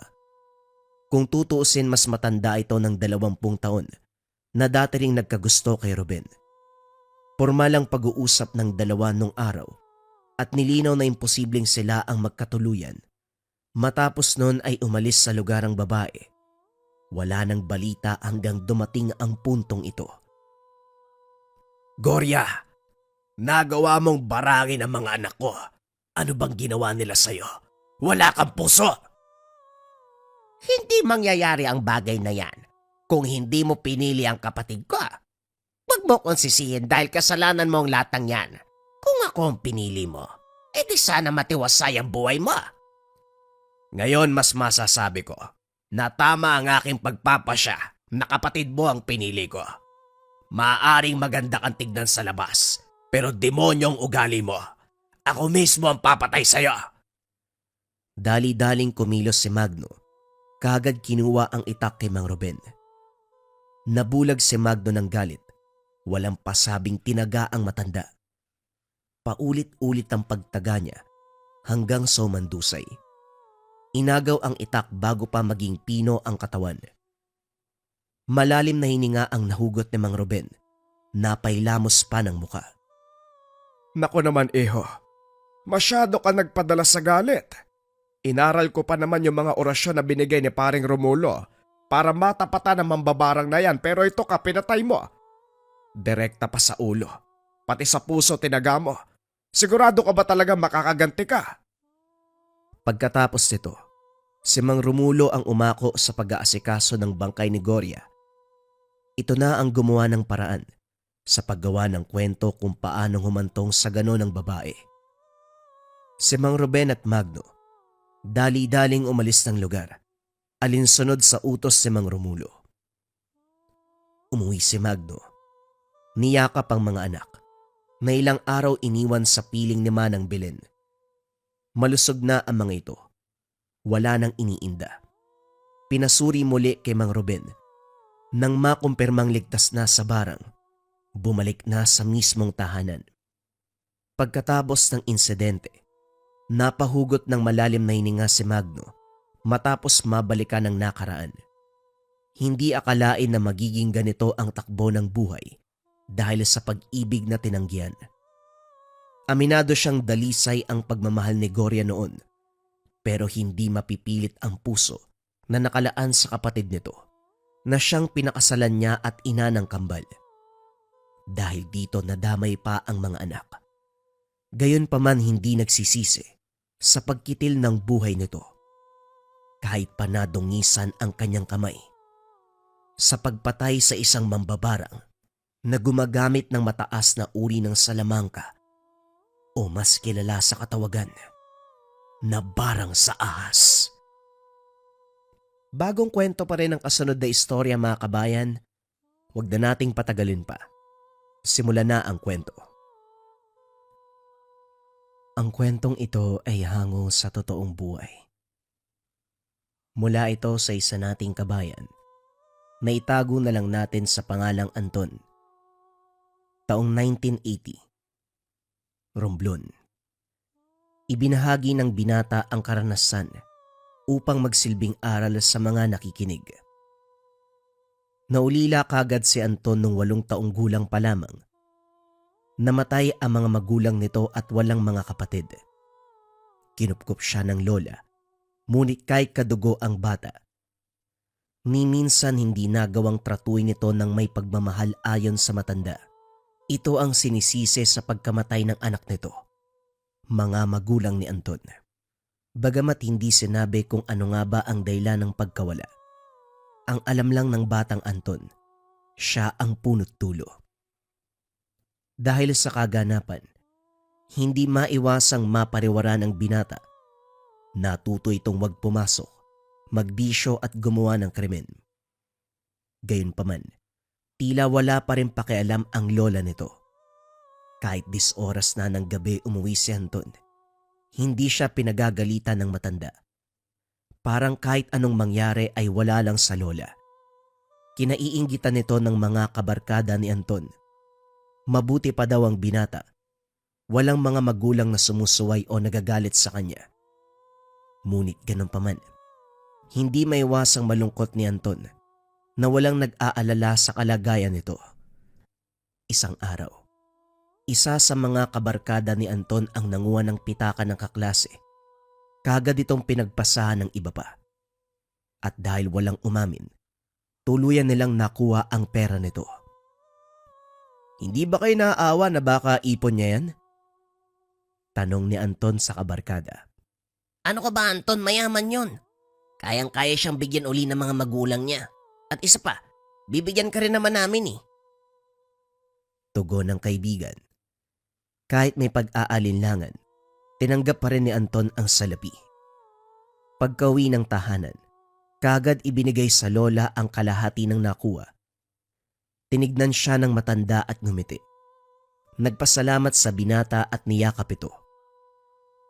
Kung tutuusin, mas matanda ito ng 20 taon na dati ring nagkagusto kay Ruben. Pormal ang pag-uusap ng dalawa nung araw at nilinaw na imposibleng sila ang magkatuluyan. Matapos nun ay umalis sa lugar ang babae. Wala nang balita hanggang dumating ang puntong ito. Gloria, nagawa mong barangin ang mga anak ko. Ano bang ginawa nila sa'yo? Wala kang puso! Hindi mangyayari ang bagay na yan kung hindi mo pinili ang kapatid ko. Huwag mo kong sisihin dahil kasalanan mo ang latang yan. Kung ako ang pinili mo, edi sana matiwasay ang buhay mo. Ngayon mas masasabi ko na tama ang aking pagpapasya na kapatid mo ang pinili ko. Maaring maganda kang tignan sa labas, pero demonyong ugali mo. Ako mismo ang papatay sa'yo. Dali-daling kumilos si Magno. Kagad kinuha ang itak kay Mang Ruben. Nabulag si Magno ng galit. Walang pasabing tinaga ang matanda. Paulit-ulit ang pagtaga niya hanggang sa umandusay. Inagaw ang itak bago pa maging pino ang katawan. Malalim na hininga ang nahugot ni Mang Ruben. Napailamos pa ng muka. Nako naman, Eho. Masyado ka nagpadala sa galit. Inaral ko pa naman yung mga orasyon na binigay ni paring Romulo para matapatan ang mambabarang na yan, pero ito ka, pinatay mo. Direkta pa sa ulo. Pati sa puso tinaga mo. Sigurado ka ba talaga makakaganti ka? Pagkatapos nito, si Mang Romulo ang umako sa pag-aasikaso ng bangkay ni Gloria. Ito na ang gumawa ng paraan sa paggawa ng kwento kung paanong humantong sa ganon ng babae. Si Mang Ruben at Magno, dali-daling umalis ng lugar, alinsunod sa utos si Mang Romulo. Umuwi si Magno, niyakap ang mga anak, na ilang araw iniwan sa piling ni Manang Belen. Malusog na ang mga ito, wala nang iniinda. Pinasuri muli kay Mang Ruben, nang makumpirmang ligtas na sa barang, bumalik na sa mismong tahanan. Pagkatapos ng insidente, napahugot ng malalim na hininga si Magno matapos mabalikan ng nakaraan. Hindi akalain na magiging ganito ang takbo ng buhay dahil sa pag-ibig na tinanggihan. Aminado siyang dalisay ang pagmamahal ni Gloria noon, pero hindi mapipilit ang puso na nakalaan sa kapatid nito na siyang pinakasalan niya at ina ng kambal. Dahil dito nadamay pa ang mga anak. Gayon pa man hindi nagsisisi sa pagkitil ng buhay nito. Kahit pa nadungisan ang kanyang kamay sa pagpatay sa isang mambabarang na gumagamit ng mataas na uri ng salamangka o mas kilala sa katawagan na barang sa ahas. Bagong kwento pa rin ang kasunod na istorya, mga kabayan. Huwag na nating patagalin pa. Simulan na ang kwento. Ang kwentong ito ay hango sa totoong buhay. Mula ito sa isa nating kabayan na itago na lang natin sa pangalang Anton. Taong 1980. Romblon. Ibinahagi ng binata ang karanasan upang magsilbing aral sa mga nakikinig. Naulila kagad si Anton nung 8 taong gulang pa lamang. Namatay ang mga magulang nito at walang mga kapatid. Kinupkup siya ng lola, ngunit kay kadugo ang bata. Ni minsan hindi nagawang tratuin nito ng may pagmamahal ayon sa matanda. Ito ang sinisisi sa pagkamatay ng anak nito, mga magulang ni Anton. Bagamat hindi sinabi kung ano nga ba ang dahilan ng pagkawala, ang alam lang ng batang Anton, siya ang punot dulo. Dahil sa kaganapan, hindi maiwasang mapariwara ng binata. Natuto itong wag pumasok, magbisyo at gumawa ng krimen. Gayunpaman, tila wala pa rin pakialam ang lola nito. Kahit 10 oras na ng gabi umuwi si Anton, hindi siya pinagagalitan ng matanda. Parang kahit anong mangyari ay wala lang sa lola. Kinaiinggitan nito ng mga kabarkada ni Anton. Mabuti pa daw ang binata. Walang mga magulang na sumusuway o nagagalit sa kanya. Ngunit ganun pa man, hindi maiwasang malungkot ni Anton na walang nag-aalala sa kalagayan nito. Isang araw, isa sa mga kabarkada ni Anton ang nanguha ng pitaka ng kaklase. Kagad itong pinagpasahan ng iba pa. At dahil walang umamin, tuluyan nilang nakuha ang pera nito. Hindi ba kayo naaawa na baka ipon niya yan? Tanong ni Anton sa kabarkada. Ano ka ba, Anton? Mayaman yon. Kayang-kaya siyang bigyan uli ng mga magulang niya. At isa pa, bibigyan ka rin naman namin eh. Tugon ng kaibigan. Kahit may pag-aalinlangan, tinanggap pa rin ni Anton ang salapi. Pagkauwi ng tahanan, kagad ibinigay sa lola ang kalahati ng nakuha. Tinignan siya ng matanda at ngumiti. Nagpasalamat sa binata at niyakap ito.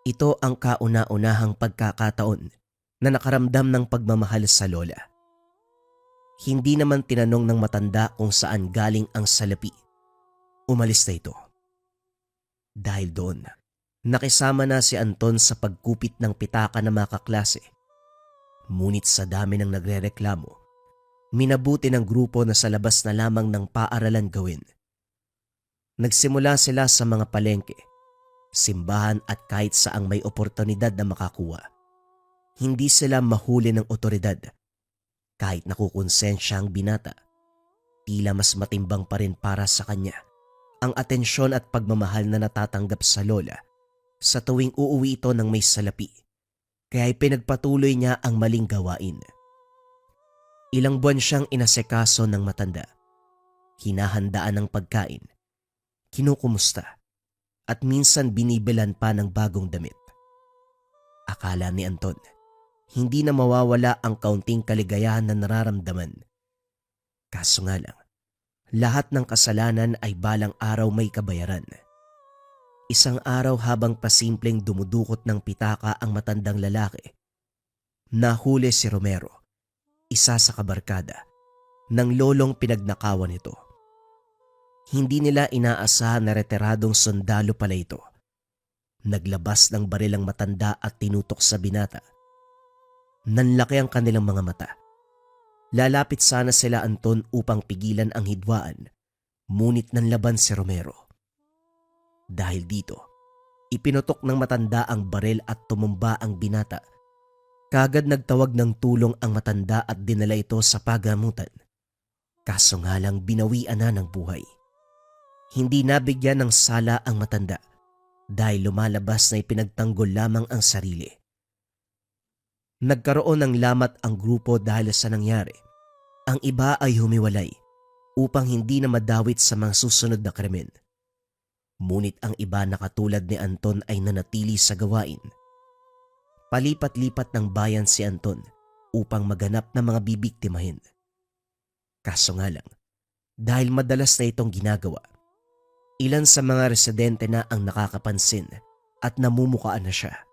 Ito ang kauna-unahang pagkakataon na nakaramdam ng pagmamahal sa lola. Hindi naman tinanong ng matanda kung saan galing ang salapi. Umalis na ito. Dahil doon, nakisama na si Anton sa pagkupit ng pitaka ng mga kaklase. Ngunit sa dami ng nagrereklamo, minabuti ng grupo na sa labas na lamang ng paaralan gawin. Nagsimula sila sa mga palengke, simbahan at kahit saang may oportunidad na makakuha. Hindi sila mahuli ng otoridad. Kahit nakukonsensya ang binata, tila mas matimbang pa rin para sa kanya ang atensyon at pagmamahal na natatanggap sa lola sa tuwing uuwi ito ng may salapi, kaya pinagpatuloy niya ang maling gawain. Ilang buwan siyang inasekaso ng matanda, hinahandaan ng pagkain, kinukumusta, at minsan binibilan pa ng bagong damit. Akala ni Anton, hindi na mawawala ang kaunting kaligayahan na nararamdaman. Kaso nga lang, lahat ng kasalanan ay balang araw may kabayaran. Isang araw habang pasimpleng dumudukot ng pitaka ang matandang lalaki, nahuli si Romero, isa sa kabarkada, ng lolong pinagnakawan nito. Hindi nila inaasahan na retiradong sundalo pala ito. Naglabas ng baril ang matanda at tinutok sa binata. Nanlaki ang kanilang mga mata. Lalapit sana sila Anton upang pigilan ang hidwaan, ngunit nanlaban si Romero. Dahil dito, ipinutok ng matanda ang baril at tumumba ang binata. Kagad nagtawag ng tulong ang matanda at dinala ito sa pagamutan. Kaso nga lang binawian na ng buhay. Hindi nabigyan ng sala ang matanda dahil lumalabas na ipinagtanggol lamang ang sarili. Nagkaroon ng lamat ang grupo dahil sa nangyari. Ang iba ay humiwalay upang hindi na madawit sa mga susunod na krimen. Ngunit ang iba na katulad ni Anton ay nanatili sa gawain. Palipat-lipat ng bayan si Anton upang maganap na mga bibiktimahin. Kaso nga lang, dahil madalas na itong ginagawa, ilan sa mga residente na ang nakakapansin at namumukaan na siya.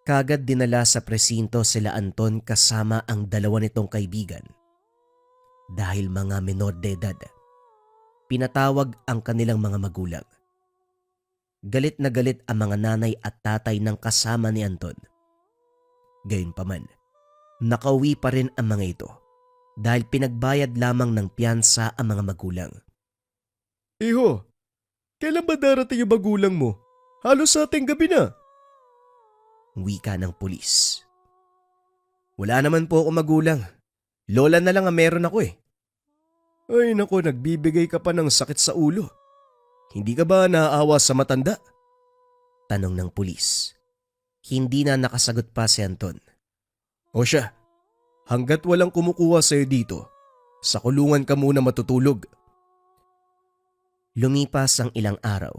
Kagad dinala sa presinto sila Anton kasama ang dalawa nitong kaibigan. Dahil mga menor de edad, pinatawag ang kanilang mga magulang. Galit na galit ang mga nanay at tatay ng kasama ni Anton. Gayunpaman, nakauwi pa rin ang mga ito dahil pinagbayad lamang ng piyansa ang mga magulang. Iho, kailan ba darating yung magulang mo? Halos sa ating gabi na. Wika ng pulis. Wala naman po ako magulang. Lola na lang ang meron ako eh. Ay nako, nagbibigay ka pa ng sakit sa ulo. Hindi ka ba naaawa sa matanda? Tanong ng pulis. Hindi na nakasagot pa si Anton. O siya, hanggat walang kumukuha sa'yo dito, sa kulungan ka muna matutulog. Lumipas ang ilang araw.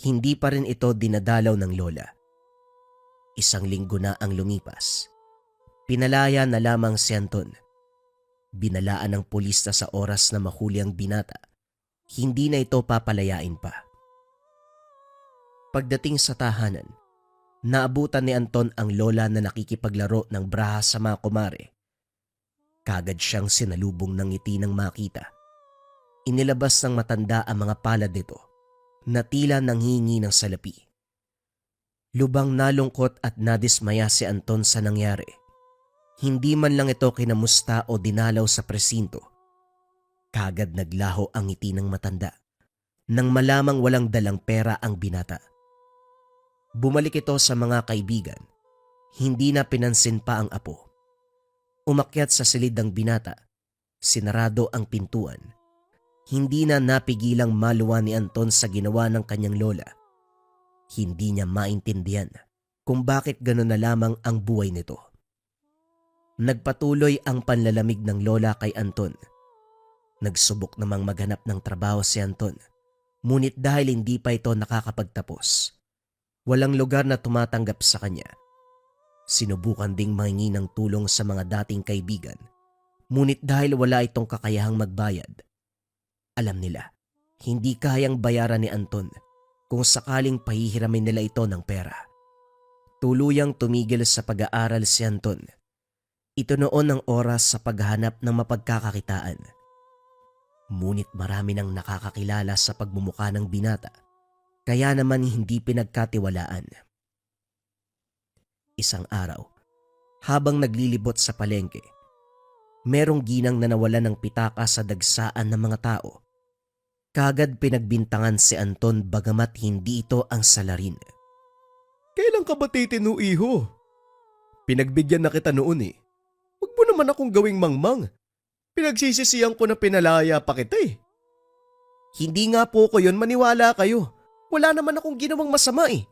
Hindi pa rin ito dinadalaw ng lola. 1 linggo na ang lumipas. Pinalaya na lamang si Anton. Binalaan ng pulis na sa oras na mahuli ang binata, hindi na ito papalayain pa. Pagdating sa tahanan, naabutan ni Anton ang lola na nakikipaglaro ng braha sa mga kumare. Kagad siyang sinalubong ng ngiti nang makita. Inilabas ng matanda ang mga palad nito na tila nanghingi ng salapi. Lubang nalungkot at nadismaya si Anton sa nangyari. Hindi man lang ito kinamusta o dinalaw sa presinto. Kagad naglaho ang ngiti ng matanda nang malamang walang dalang pera ang binata. Bumalik ito sa mga kaibigan. Hindi na pinansin pa ang apo. Umakyat sa silid ng binata. Sinarado ang pintuan. Hindi na napigilang maluwa ni Anton sa ginawa ng kanyang lola. Hindi niya maintindihan kung bakit gano'n na lamang ang buhay nito. Nagpatuloy ang panlalamig ng lola kay Anton. Nagsubok namang maghanap ng trabaho si Anton. Ngunit dahil hindi pa ito nakakapagtapos, walang lugar na tumatanggap sa kanya. Sinubukan ding mangingi ng tulong sa mga dating kaibigan. Ngunit dahil wala itong kakayahang magbayad, alam nila, hindi kayang bayaran ni Anton kung sakaling pahihiramin nila ito ng pera. Tuluyang tumigil sa pag-aaral si Anton. Ito noon ang oras sa paghahanap ng mapagkakakitaan. Ngunit marami nang nakakakilala sa pagmumukha ng binata, kaya naman hindi pinagkatiwalaan. Isang araw, habang naglilibot sa palengke, merong ginang na nawalan ng pitaka sa dagsaan ng mga tao. Kagad pinagbintangan si Anton bagamat hindi ito ang salarin. Kailan ka ba titino, iho? Pinagbigyan na kita noon eh. Huwag mo naman akong gawing mangmang. Pinagsisisihan ko na pinalaya pa kita eh. Hindi nga po ko yun, maniwala kayo. Wala naman akong ginawang masama eh.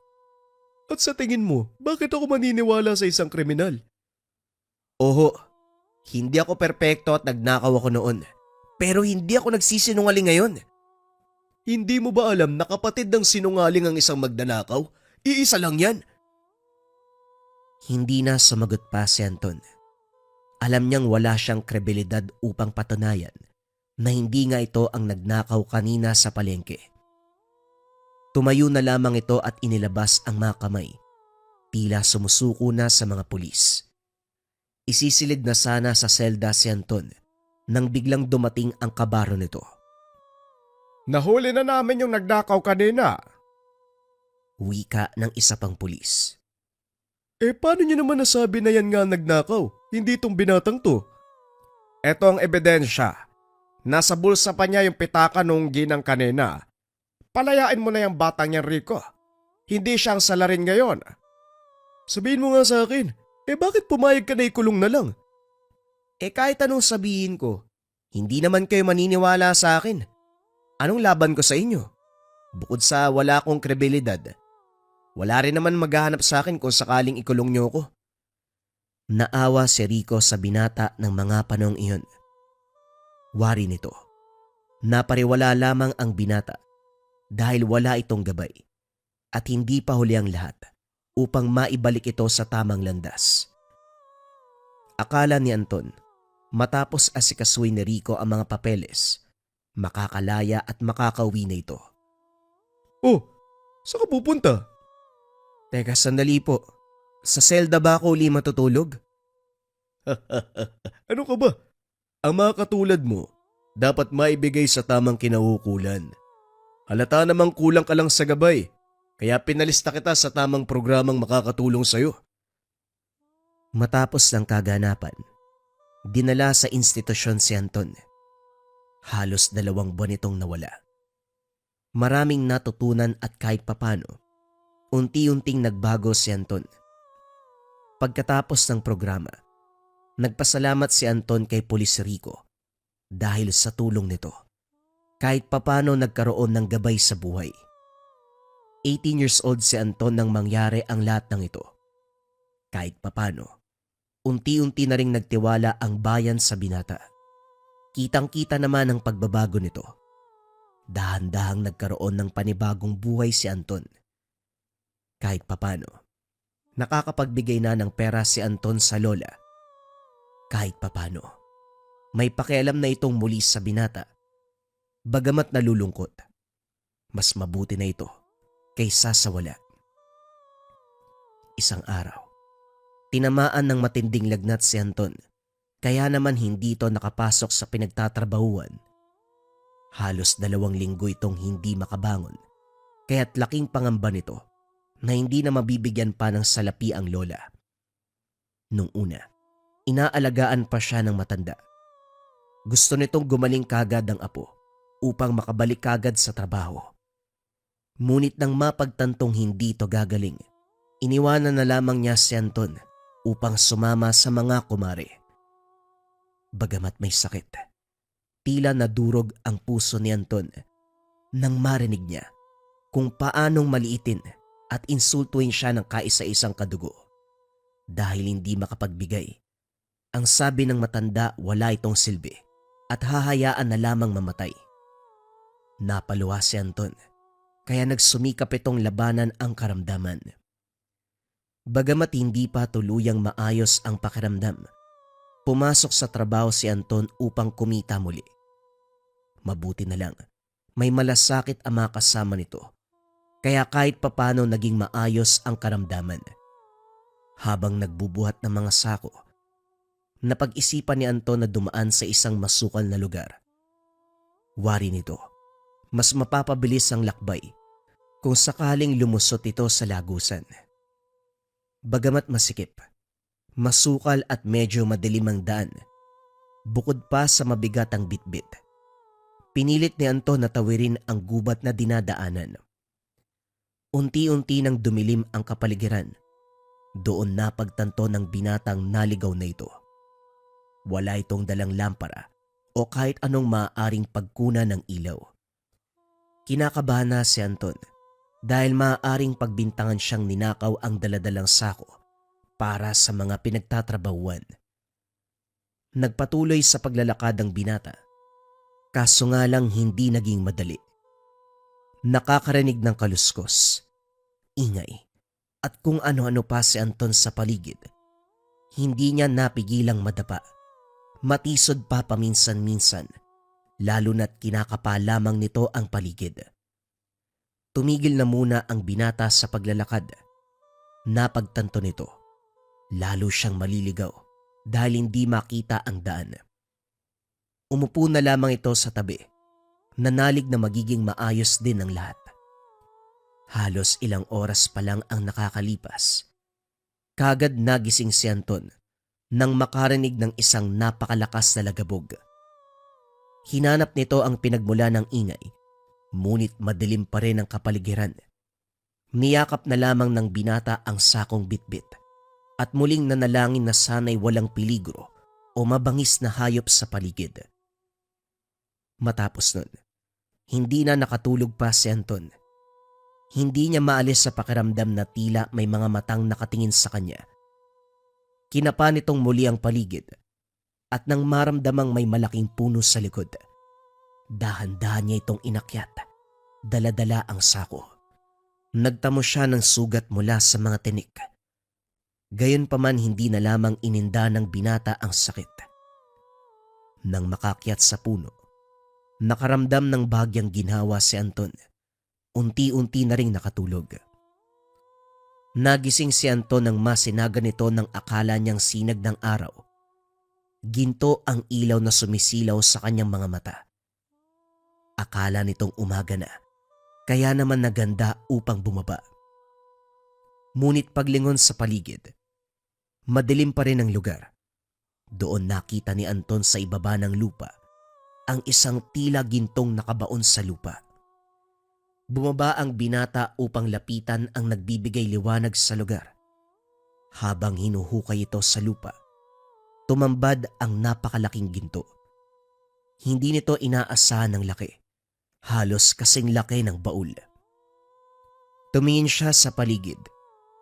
At sa tingin mo, bakit ako maniniwala sa isang kriminal? Oho, hindi ako perpekto at nagnakaw ako noon. Pero hindi ako nagsisinungaling ngayon. Hindi mo ba alam na kapatid ng sinungaling ang isang magnanakaw? Iisa lang yan. Hindi na sumagot pa si Anton. Alam niyang wala siyang kredibilidad upang patunayan na hindi nga ito ang nagnakaw kanina sa palengke. Tumayo na lamang ito at inilabas ang mga kamay. Tila sumusuko na sa mga pulis. Isisilid na sana sa selda si Anton nang biglang dumating ang kabaro nito. Nahuli na namin yung nagnakaw kanina. Wika ng isa pang pulis. Paano niyo naman nasabi na yan nga nagnakaw? Hindi itong binatang to. Eto ang ebidensya. Nasa bulsa pa niya yung pitaka nung ginang kanina. Palayain mo na yung batang yan, Rico. Hindi siyang salarin ngayon. Sabihin mo nga sa akin, bakit pumayag ka na ikulong na lang? Kahit anong sabihin ko, hindi naman kayo maniniwala sa akin. Anong laban ko sa inyo? Bukod sa wala akong kredibilidad, wala rin naman maghahanap sa akin kung sakaling ikulong niyo ko. Naawa si Rico sa binata ng mga panong iyon. Wari nito, napariwala lamang ang binata dahil wala itong gabay at hindi pa huli ang lahat upang maibalik ito sa tamang landas. Akala ni Anton, matapos asikasuin ni Rico ang mga papeles, makakalaya at makakauwi na ito. Oh, saan ka pupunta? Teka, sandali po. Sa selda ba ako uli matutulog? Ano ka ba? Ang mga katulad mo, dapat maibigay sa tamang kinaukulan. Halata namang kulang ka lang sa gabay, kaya pinalista kita sa tamang programang makakatulong sa'yo. Matapos ng kaganapan, dinala sa institusyon si Anton. Halos 2 buwan itong nawala. Maraming natutunan at kahit papano, unti-unting nagbago si Anton. Pagkatapos ng programa, nagpasalamat si Anton kay Pulis Rico dahil sa tulong nito. Kahit papano nagkaroon ng gabay sa buhay. 18 years old si Anton nang mangyari ang lahat ng ito. Kahit papano, unti-unti na ring nagtiwala ang bayan sa binata. Kitang-kita naman ang pagbabago nito. Dahan-dahang nagkaroon ng panibagong buhay si Anton. Kahit papano, nakakapagbigay na ng pera si Anton sa lola. Kahit papano, may pakialam na itong muli sa binata. Bagamat nalulungkot, mas mabuti na ito kaysa sa wala. Isang araw, tinamaan ng matinding lagnat si Anton, kaya naman hindi ito nakapasok sa pinagtatrabahuan. Halos 2 linggo itong hindi makabangon, kaya't laking pangamba nito na hindi na mabibigyan pa ng salapi ang lola. Nung una, inaalagaan pa siya ng matanda. Gusto nitong gumaling kagad ang apo upang makabalik kagad sa trabaho. Ngunit nang mapagtantong hindi ito gagaling, iniwanan na lamang niya si Anton upang sumama sa mga kumare. Bagamat may sakit, tila nadurog ang puso ni Anton nang marinig niya kung paanong maliitin at insultuin siya ng kaisa-isang kadugo dahil hindi makapagbigay. Ang sabi ng matanda, wala itong silbi at hahayaan na lamang mamatay. Napaluwa si Anton, kaya nagsumikap itong labanan ang karamdaman. Bagamat hindi pa tuluyang maayos ang pakiramdam, pumasok sa trabaho si Anton upang kumita muli. Mabuti na lang, may malasakit ang mga kasama nito, kaya kahit papano naging maayos ang karamdaman. Habang nagbubuhat ng mga sako, napag-isipan ni Anton na dumaan sa isang masukal na lugar. Wari nito, mas mapapabilis ang lakbay kung sakaling lumusot ito sa lagusan. Bagamat masikip, masukal at medyo madilim ang daan, bukod pa sa mabigat ang bitbit, pinilit ni Anton na tawirin ang gubat na dinadaanan. Unti-unti nang dumilim ang kapaligiran, doon napagtanto ng binatang naligaw na ito. Wala itong dalang lampara o kahit anong maaaring pagkuna ng ilaw. Kinakabahan na si Anton dahil maaaring pagbintangan siyang ninakaw ang daladalang sako para sa mga pinagtatrabahuan. Nagpatuloy sa paglalakad ang binata, kaso nga lang hindi naging madali. Nakakarinig ng kaluskos, ingay, at kung ano-ano pa si Anton sa paligid. Hindi niya napigilang madapa. Matisod pa paminsan-minsan, lalo na't kinakapa lamang nito ang paligid. Tumigil na muna ang binata sa paglalakad. Napagtanto nito, lalo siyang maliligaw dahil hindi makita ang daan. Umupo na lamang ito sa tabi, nanalig na magiging maayos din ang lahat. Halos ilang oras pa lang ang nakakalipas. Kagad nagising si Anton nang makarinig ng isang napakalakas na lagabog. Hinanap nito ang pinagmula ng ingay, ngunit madilim pa rin ang kapaligiran. Niyakap na lamang ng binata ang sakong bitbit at muling nanalangin na sana'y walang peligro o mabangis na hayop sa paligid. Matapos nun, hindi na nakatulog pa si Anton. Hindi niya maalis sa pakiramdam na tila may mga matang nakatingin sa kanya. Kinapa nitong muli ang paligid at nang maramdamang may malaking puno sa likod, dahan-dahan niya itong inakyat, dala-dala ang sako. Nagtamo siya ng sugat mula sa mga tinik. Gayunpaman hindi na lamang ininda ng binata ang sakit. Nang makakyat sa puno, nakaramdam ng bahagyang ginhawa si Anton. Unti-unti na ring nakatulog. Nagising si Anton nang masinagan nito ng akala niyang sinag ng araw. Ginto ang ilaw na sumisilaw sa kanyang mga mata. Akala nitong umaga na, kaya naman naganda upang bumaba. Ngunit paglingon sa paligid, madilim pa rin ang lugar. Doon nakita ni Anton sa ibaba ng lupa ang isang tila gintong nakabaon sa lupa. Bumaba ang binata upang lapitan ang nagbibigay liwanag sa lugar. Habang hinuhukay ito sa lupa, tumambad ang napakalaking ginto. Hindi nito inaasahan ng laki, halos kasing laki ng baul. Tumingin siya sa paligid.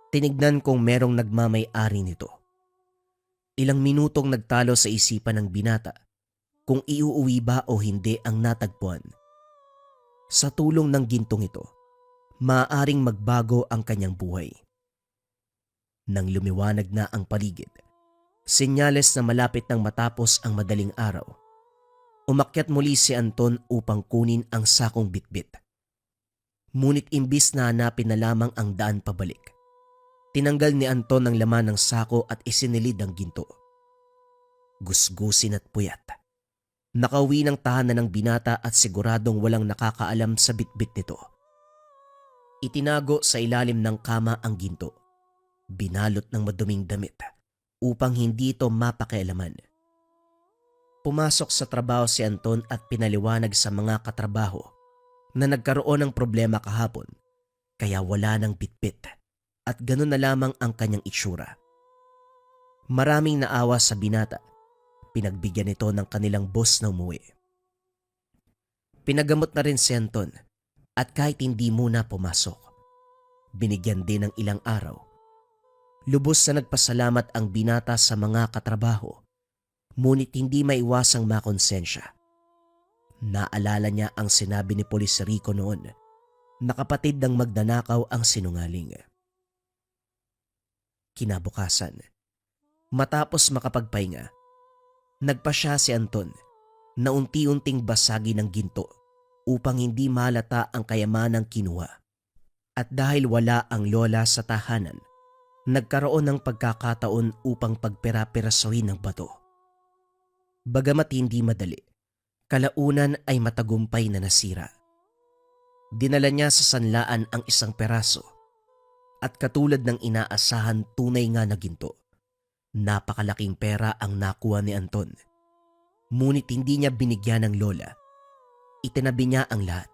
Tinignan kung merong nagmamay-ari nito. Ilang minutong nagtalo sa isipan ng binata kung iuuwi ba o hindi ang natagpuan. Sa tulong ng gintong ito, maaaring magbago ang kanyang buhay. Nang lumiwanag na ang paligid, senyales na malapit nang matapos ang madaling araw, umakyat muli si Anton upang kunin ang sakong bitbit. Ngunit imbis na hanapin na lamang ang daan pabalik, tinanggal ni Anton ang laman ng sako at isinilid ang ginto. Gusgusin at puyat. Nakauwi ng tahanan ng binata at siguradong walang nakakaalam sa bitbit nito. Itinago sa ilalim ng kama ang ginto. Binalot ng maduming damit upang hindi ito mapakialaman. Pumasok sa trabaho si Anton at pinaliwanag sa mga katrabaho na nagkaroon ng problema kahapon kaya wala ng bitbit at ganun na lamang ang kanyang itsura. Maraming naawa sa binata. Pinagbigyan nito ng kanilang boss na umuwi. Pinagamot na rin si Anton at kahit hindi muna pumasok, binigyan din ng ilang araw. Lubos na nagpasalamat ang binata sa mga katrabaho, ngunit hindi maiwasang makonsensya. Naalala niya ang sinabi ni Polis Rico noon na kapatid ng magnanakaw ang sinungaling. Kinabukasan, matapos makapagpahinga, nagpasya si Anton na unti-unting basagi ng ginto upang hindi malata ang kayamanang kinuha. At dahil wala ang lola sa tahanan, nagkaroon ng pagkakataon upang pagpera-perasohin ng bato. Bagamat hindi madali, kalaunan ay matagumpay na nasira. Dinala niya sa sanlaan ang isang peraso at katulad ng inaasahan tunay nga na ginto. Napakalaking pera ang nakuha ni Anton. Ngunit hindi niya binigyan ng lola. Itinabi niya ang lahat.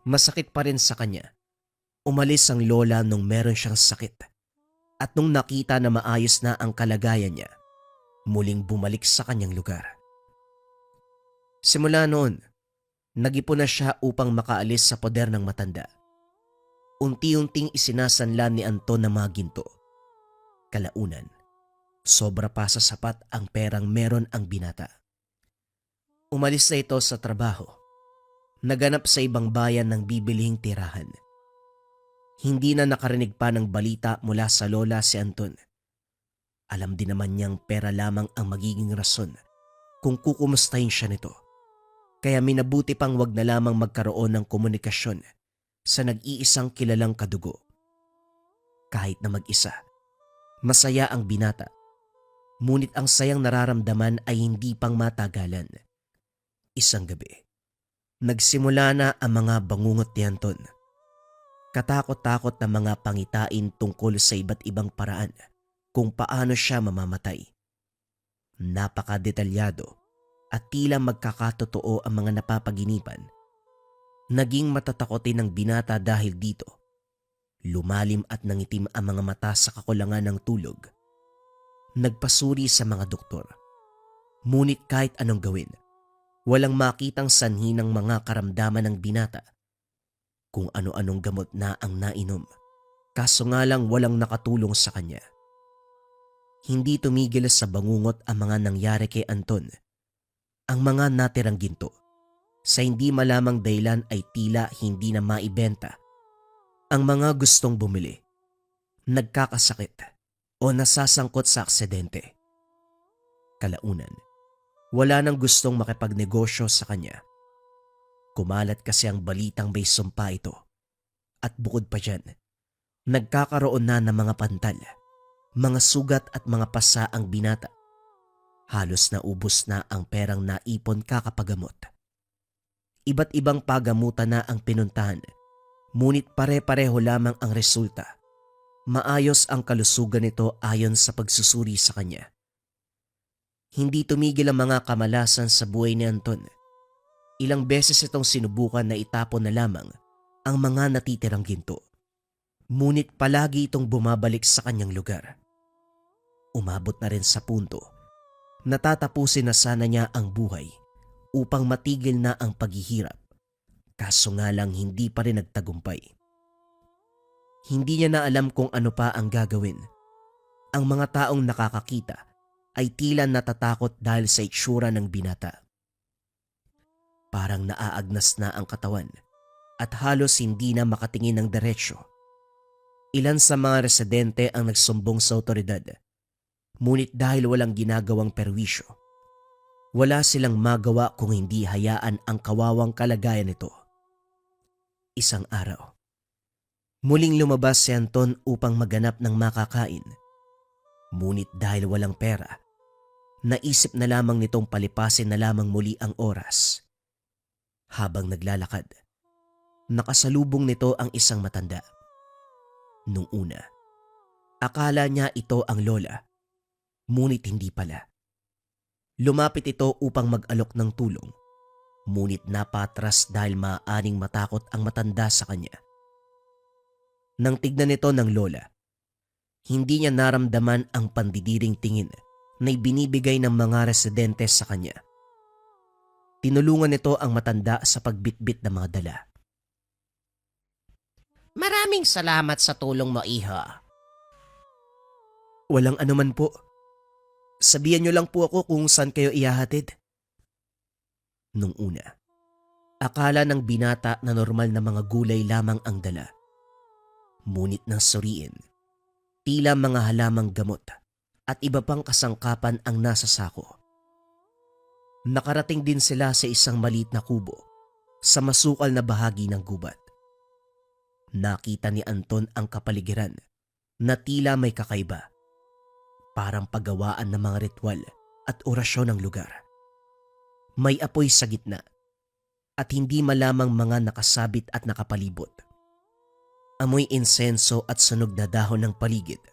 Masakit pa rin sa kanya. Umalis ang lola nung meron siyang sakit. At nung nakita na maayos na ang kalagayan niya, muling bumalik sa kanyang lugar. Simula noon, nag-ipon na siya upang makaalis sa poder ng matanda. Unti-unting isinasanlan ni Anton ng mga ginto. Kalaunan, sobra pa sa sapat ang perang meron ang binata. Umalis na ito sa trabaho. Naganap sa ibang bayan ng bibilihing tirahan. Hindi na nakarinig pa ng balita mula sa lola si Anton. Alam din naman niyang pera lamang ang magiging rason kung kukumustahin siya nito. Kaya minabuti pang wag na lamang magkaroon ng komunikasyon sa nag-iisang kilalang kadugo. Kahit na mag-isa, masaya ang binata. Ngunit ang sayang nararamdaman ay hindi pang matagalan. Isang gabi, nagsimula na ang mga bangungot ni Anton. Katakot-takot na mga pangitain tungkol sa iba't ibang paraan kung paano siya mamamatay. Napakadetalyado at tila magkakatotoo ang mga napapaginipan. Naging matatakotin ng binata dahil dito. Lumalim at nangitim ang mga mata sa kakulangan ng tulog. Nagpasuri sa mga doktor. Ngunit kahit anong gawin, walang makitang sanhi ng mga karamdaman ng binata. Kung ano-anong gamot na ang nainom, kaso nga lang walang nakatulong sa kanya. Hindi tumigil sa bangungot ang mga nangyari kay Anton. Ang mga natirang ginto, sa hindi malamang dahilan ay tila hindi na maibenta. Ang mga gustong bumili, nagkakasakit o nasasangkot sa aksidente. Kalaunan, wala nang gustong makipagnegosyo sa kanya. Kumalat kasi ang balitang may sumpa ito. At bukod pa dyan, nagkakaroon na ng mga pantal, mga sugat at mga pasa ang binata. Halos naubos na ang perang naipon kakapagamot. Iba't ibang pagamutan na ang pinuntahan, ngunit pare-pareho lamang ang resulta. Maayos ang kalusugan nito ayon sa pagsusuri sa kanya. Hindi tumigil ang mga kamalasan sa buhay ni Anton. Ilang beses itong sinubukan na itapon na lamang ang mga natitirang ginto. Ngunit palagi itong bumabalik sa kanyang lugar. Umabot na rin sa punto. Natatapusin na sana niya ang buhay upang matigil na ang paghihirap. Kaso nga lang hindi pa rin nagtagumpay. Hindi niya na alam kung ano pa ang gagawin. Ang mga taong nakakakita ay tila natatakot dahil sa itsura ng binata. Parang naaagnas na ang katawan at halos hindi na makatingin ng diretsyo. Ilan sa mga residente ang nagsumbong sa otoridad. Ngunit dahil walang ginagawang perwisyo, wala silang magawa kung hindi hayaan ang kawawang kalagayan nito. Isang araw, muling lumabas si Anton upang maganap ng makakain. Ngunit dahil walang pera, naisip na lamang nitong palipasin na lamang muli ang oras. Habang naglalakad, nakasalubong nito ang isang matanda. Nung una, akala niya ito ang lola, ngunit hindi pala. Lumapit ito upang mag-alok ng tulong, ngunit napatras dahil maaaring matakot ang matanda sa kanya. Nang tignan nito ng lola, hindi niya naramdaman ang pandidiring tingin na ibinibigay ng mga residente sa kanya. Tinulungan nito ang matanda sa pagbitbit ng mga dala. Maraming salamat sa tulong mo, iho. Walang anuman po. Sabihan niyo lang po ako kung saan kayo ihahatid. Nung una, akala ng binata na normal na mga gulay lamang ang dala. Ngunit nang suriin, tila mga halamang gamot at iba pang kasangkapan ang nasa sako. Nakarating din sila sa isang maliit na kubo sa masukal na bahagi ng gubat. Nakita ni Anton ang kapaligiran na tila may kakaiba. Parang paggawaan ng mga ritual at orasyon ng lugar. May apoy sa gitna at hindi malamang mga nakasabit at nakapalibot. Amoy insenso at sunog na dahon ng paligid.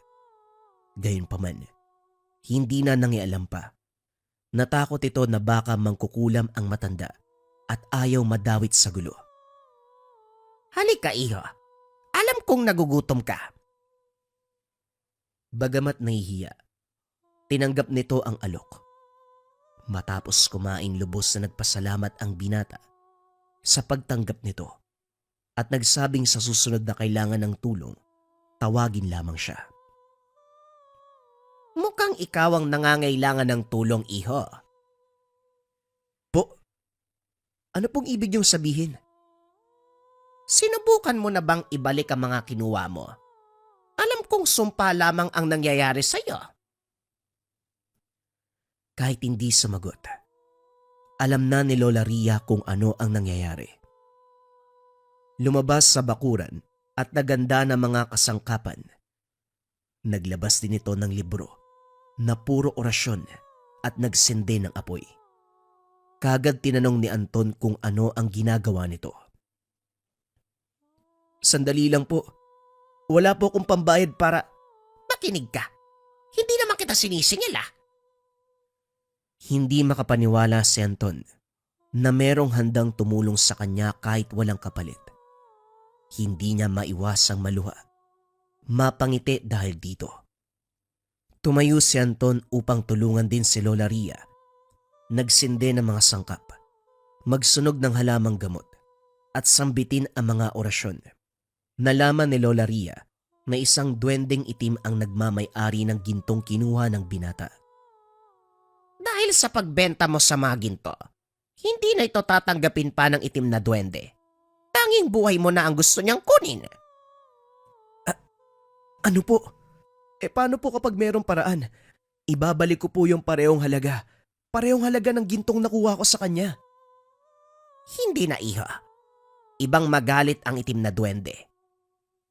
Gayunpaman, hindi na nangialam pa. Natakot ito na baka mangkukulam ang matanda at ayaw madawit sa gulo. Halika, iho. Alam kong nagugutom ka. Bagamat nahihiya, tinanggap nito ang alok. Matapos kumain, lubos na nagpasalamat ang binata sa pagtanggap nito at nagsabing sa susunod na kailangan ng tulong, tawagin lamang siya. Mukhang ikaw ang nangangailangan ng tulong, iho. Po, ano pong ibig niyong sabihin? Sinubukan mo na bang ibalik ang mga kinuha mo? Alam kong sumpa lamang ang nangyayari sa'yo. Kahit hindi sumagot, alam na ni Lola Ria kung ano ang nangyayari. Lumabas sa bakuran at naganda ng mga kasangkapan. Naglabas din ito ng libro na puro orasyon at nagsindi ng apoy. Kagad tinanong ni Anton kung ano ang ginagawa nito. Sandali lang po. Wala po akong pambayad para... Makinig ka. Hindi naman kita sinisingil, ah. Hindi makapaniwala si Anton na merong handang tumulong sa kanya kahit walang kapalit. Hindi niya maiwasang maluha. Mapangiti dahil dito. Tumayo si Anton upang tulungan din si Lola Ria. Nagsindi ng mga sangkap, magsunog ng halamang gamot at sambitin ang mga orasyon. Nalaman ni Lola Ria na isang duwendeng itim ang nagmamay-ari ng gintong kinuha ng binata. Dahil sa pagbenta mo sa mga ginto, hindi na ito tatanggapin pa ng itim na duwende. Tanging buhay mo na ang gusto niyang kunin. Ano po? Paano po kapag merong paraan? Ibabalik ko po yung parehong halaga. Parehong halaga ng gintong nakuha ko sa kanya. Hindi na, iho. Ibang magalit ang itim na duwende.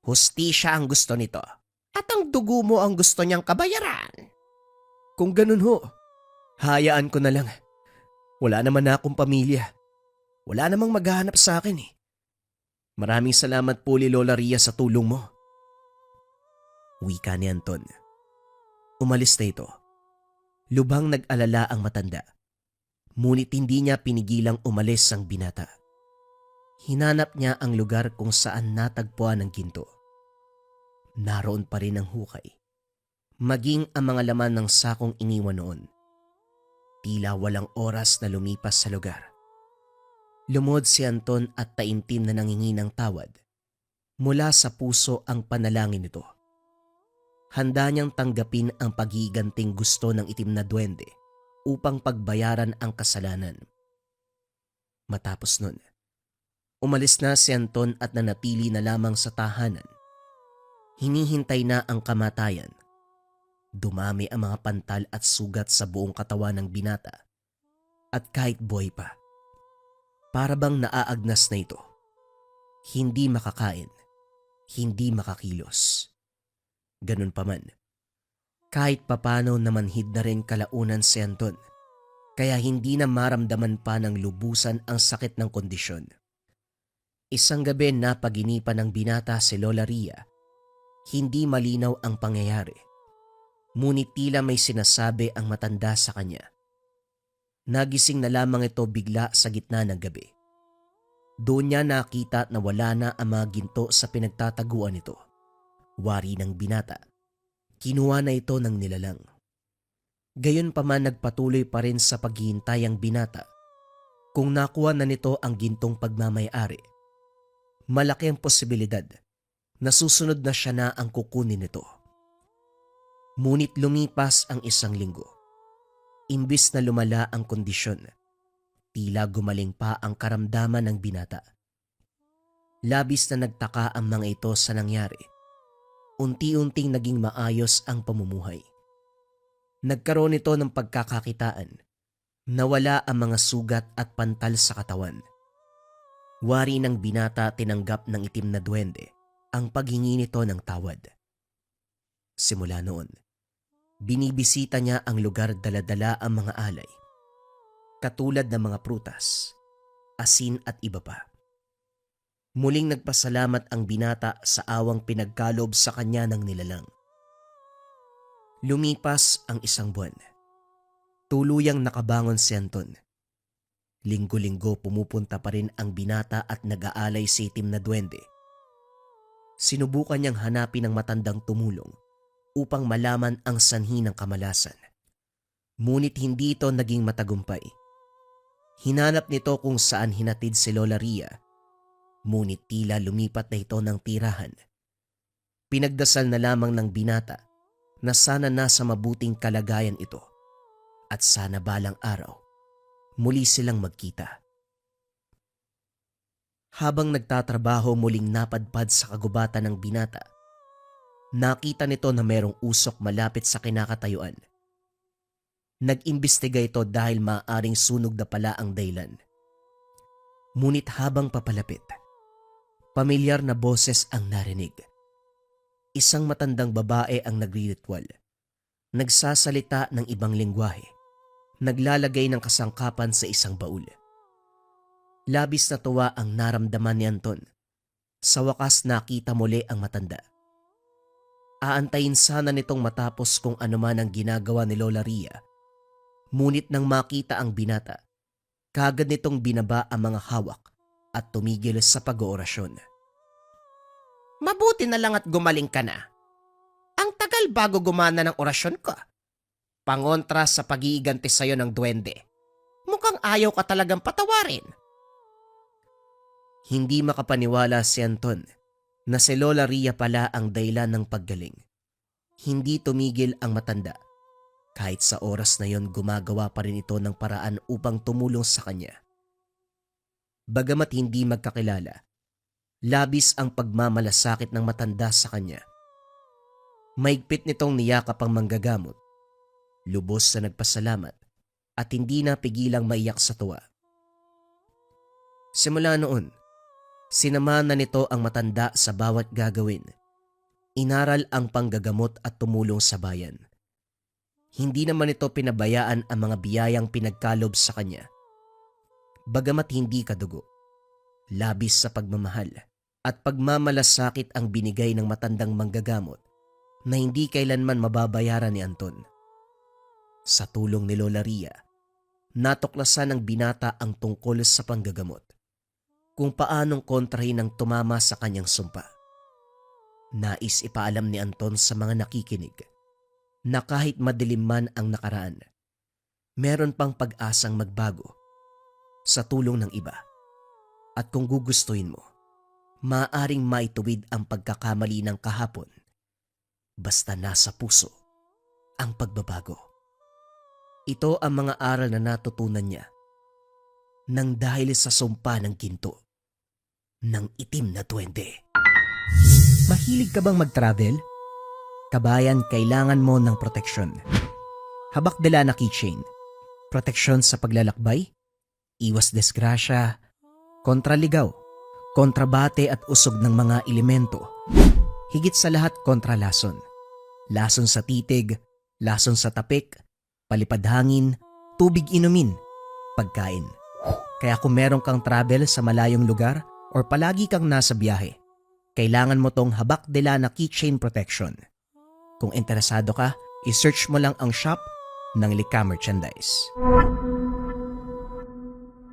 Hustisya ang gusto nito at ang dugo mo ang gusto niyang kabayaran. Kung ganun ho, hayaan ko na lang. Wala naman na akong pamilya. Wala namang maghahanap sa akin eh. Maraming salamat po ni Lola Ria sa tulong mo. Wika ni Anton. Umalis na ito. Lubhang nag-alala ang matanda. Ngunit hindi niya pinigilang umalis ang binata. Hinanap niya ang lugar kung saan natagpuan ang ginto. Naroon pa rin ang hukay. Maging ang mga laman ng sakong iniwan noon. Tila walang oras na lumipas sa lugar. Lumod si Anton at taimtim na nangingi ng tawad. Mula sa puso ang panalangin nito. Handa niyang tanggapin ang paghiganting gusto ng itim na duwende upang pagbayaran ang kasalanan. Matapos nun, umalis na si Anton at nanatili na lamang sa tahanan. Hinihintay na ang kamatayan. Dumami ang mga pantal at sugat sa buong katawan ng binata. At kahit buhay pa, para bang naaagnas na ito. Hindi makakain, hindi makakilos. Ganun pa man, kahit papano namanhid na rin kalaunan si Anton, kaya hindi na maramdaman pa ng lubusan ang sakit ng kondisyon. Isang gabi na paginipan ng binata si Lola Ria, hindi malinaw ang pangyayari. Ngunit tila may sinasabi ang matanda sa kanya. Nagising na lamang ito bigla sa gitna ng gabi. Doon niya nakita na wala na ang mga ginto sa pinagtataguan nito. Wari ng binata. Kinuha na ito ng nilalang. Gayunpaman nagpatuloy pa rin sa paghihintay ang binata. Kung nakuha na nito ang gintong pagmamay-ari, malaki ang posibilidad na susunod na siya na ang kukunin nito. Ngunit lumipas ang 1 linggo. Imbis na lumala ang kondisyon, tila gumaling pa ang karamdaman ng binata. Labis na nagtaka ang mga ito sa nangyari. Unti-unting naging maayos ang pamumuhay. Nagkaroon ito ng pagkakakitaan. Nawala ang mga sugat at pantal sa katawan. Wari ng binata tinanggap ng itim na duwende ang paghingi nito ng tawad. Simula noon, binibisita niya ang lugar dala-dala ang mga alay, katulad ng mga prutas, asin at iba pa. Muling nagpasalamat ang binata sa awang pinagkalob sa kanya ng nilalang. Lumipas ang 1 buwan. Tuluyang nakabangon si Anton. Linggo-linggo pumupunta pa rin ang binata at nag-aalay sa itim na duwende. Sinubukan niyang hanapin ang matandang tumulong upang malaman ang sanhi ng kamalasan. Ngunit hindi ito naging matagumpay. Hinanap nito kung saan hinatid si Lola Ria, ngunit tila lumipat na ito ng tirahan. Pinagdasal na lamang ng binata na sana nasa mabuting kalagayan ito at sana balang araw muli silang magkita. Habang nagtatrabaho muling napadpad sa kagubatan ng binata, nakita nito na merong usok malapit sa kinakatayuan. Nag-imbestiga ito dahil maaaring sunog na pala ang dahilan. Ngunit habang papalapit, pamilyar na boses ang narinig. Isang matandang babae ang nagriritual. Nagsasalita ng ibang lengguwahe. Naglalagay ng kasangkapan sa isang baul. Labis na tuwa ang naramdaman ni Anton. Sa wakas nakita muli ang matanda. Aantayin sana nitong matapos kung ano man ang ginagawa ni Lola Ria. Ngunit nang makita ang binata, kagad nitong binaba ang mga hawak at tumigil sa pag-oorasyon. Mabuti na lang at gumaling ka na. Ang tagal bago gumana ng orasyon ko. Pangontra sa pag-iiganti sa'yo ng duwende. Mukhang ayaw ka talagang patawarin. Hindi makapaniwala si Anton na si Lola Ria pala ang dahilan ng paggaling. Hindi tumigil ang matanda. Kahit sa oras na yon gumagawa pa rin ito ng paraan upang tumulong sa kanya. Bagamat hindi magkakilala, labis ang pagmamalasakit ng matanda sa kanya. Maigpit nitong niyakap ang manggagamot. Lubos na nagpasalamat at hindi na pigilang maiyak sa tuwa. Simula noon, sinamahan na nito ang matanda sa bawat gagawin. Inaral ang panggagamot at tumulong sa bayan. Hindi naman ito pinabayaan ang mga biyayang pinagkalob sa kanya. Bagamat hindi kadugo, labis sa pagmamahal at pagmamalasakit ang binigay ng matandang manggagamot na hindi kailanman mababayaran ni Anton. Sa tulong ni Lola Ria, natuklasan ng binata ang tungkol sa panggagamot, kung paanong kontrahin ang tumama sa kanyang sumpa. Nais ipaalam ni Anton sa mga nakikinig na kahit madilim man ang nakaraan, meron pang pag-asang magbago sa tulong ng iba. At kung gugustuhin mo, Maaring maituwid ang pagkakamali ng kahapon basta nasa puso ang pagbabago. Ito ang mga aral na natutunan niya nang dahil sa sumpa ng ginto ng itim na duwende. Mahilig ka bang mag-travel? Kabayan, kailangan mo ng proteksyon. Habak-dala na keychain. Proteksyon sa paglalakbay, iwas disgrasya, kontraligaw, kontrabate at usog ng mga elemento. Higit sa lahat kontra lason. Lason sa titig, lason sa tapik, palipad hangin, tubig inumin, pagkain. Kaya kung meron kang travel sa malayong lugar or palagi kang nasa biyahe, kailangan mo tong habak-dala na keychain protection. Kung interesado ka, isearch mo lang ang shop ng Lika Merchandise.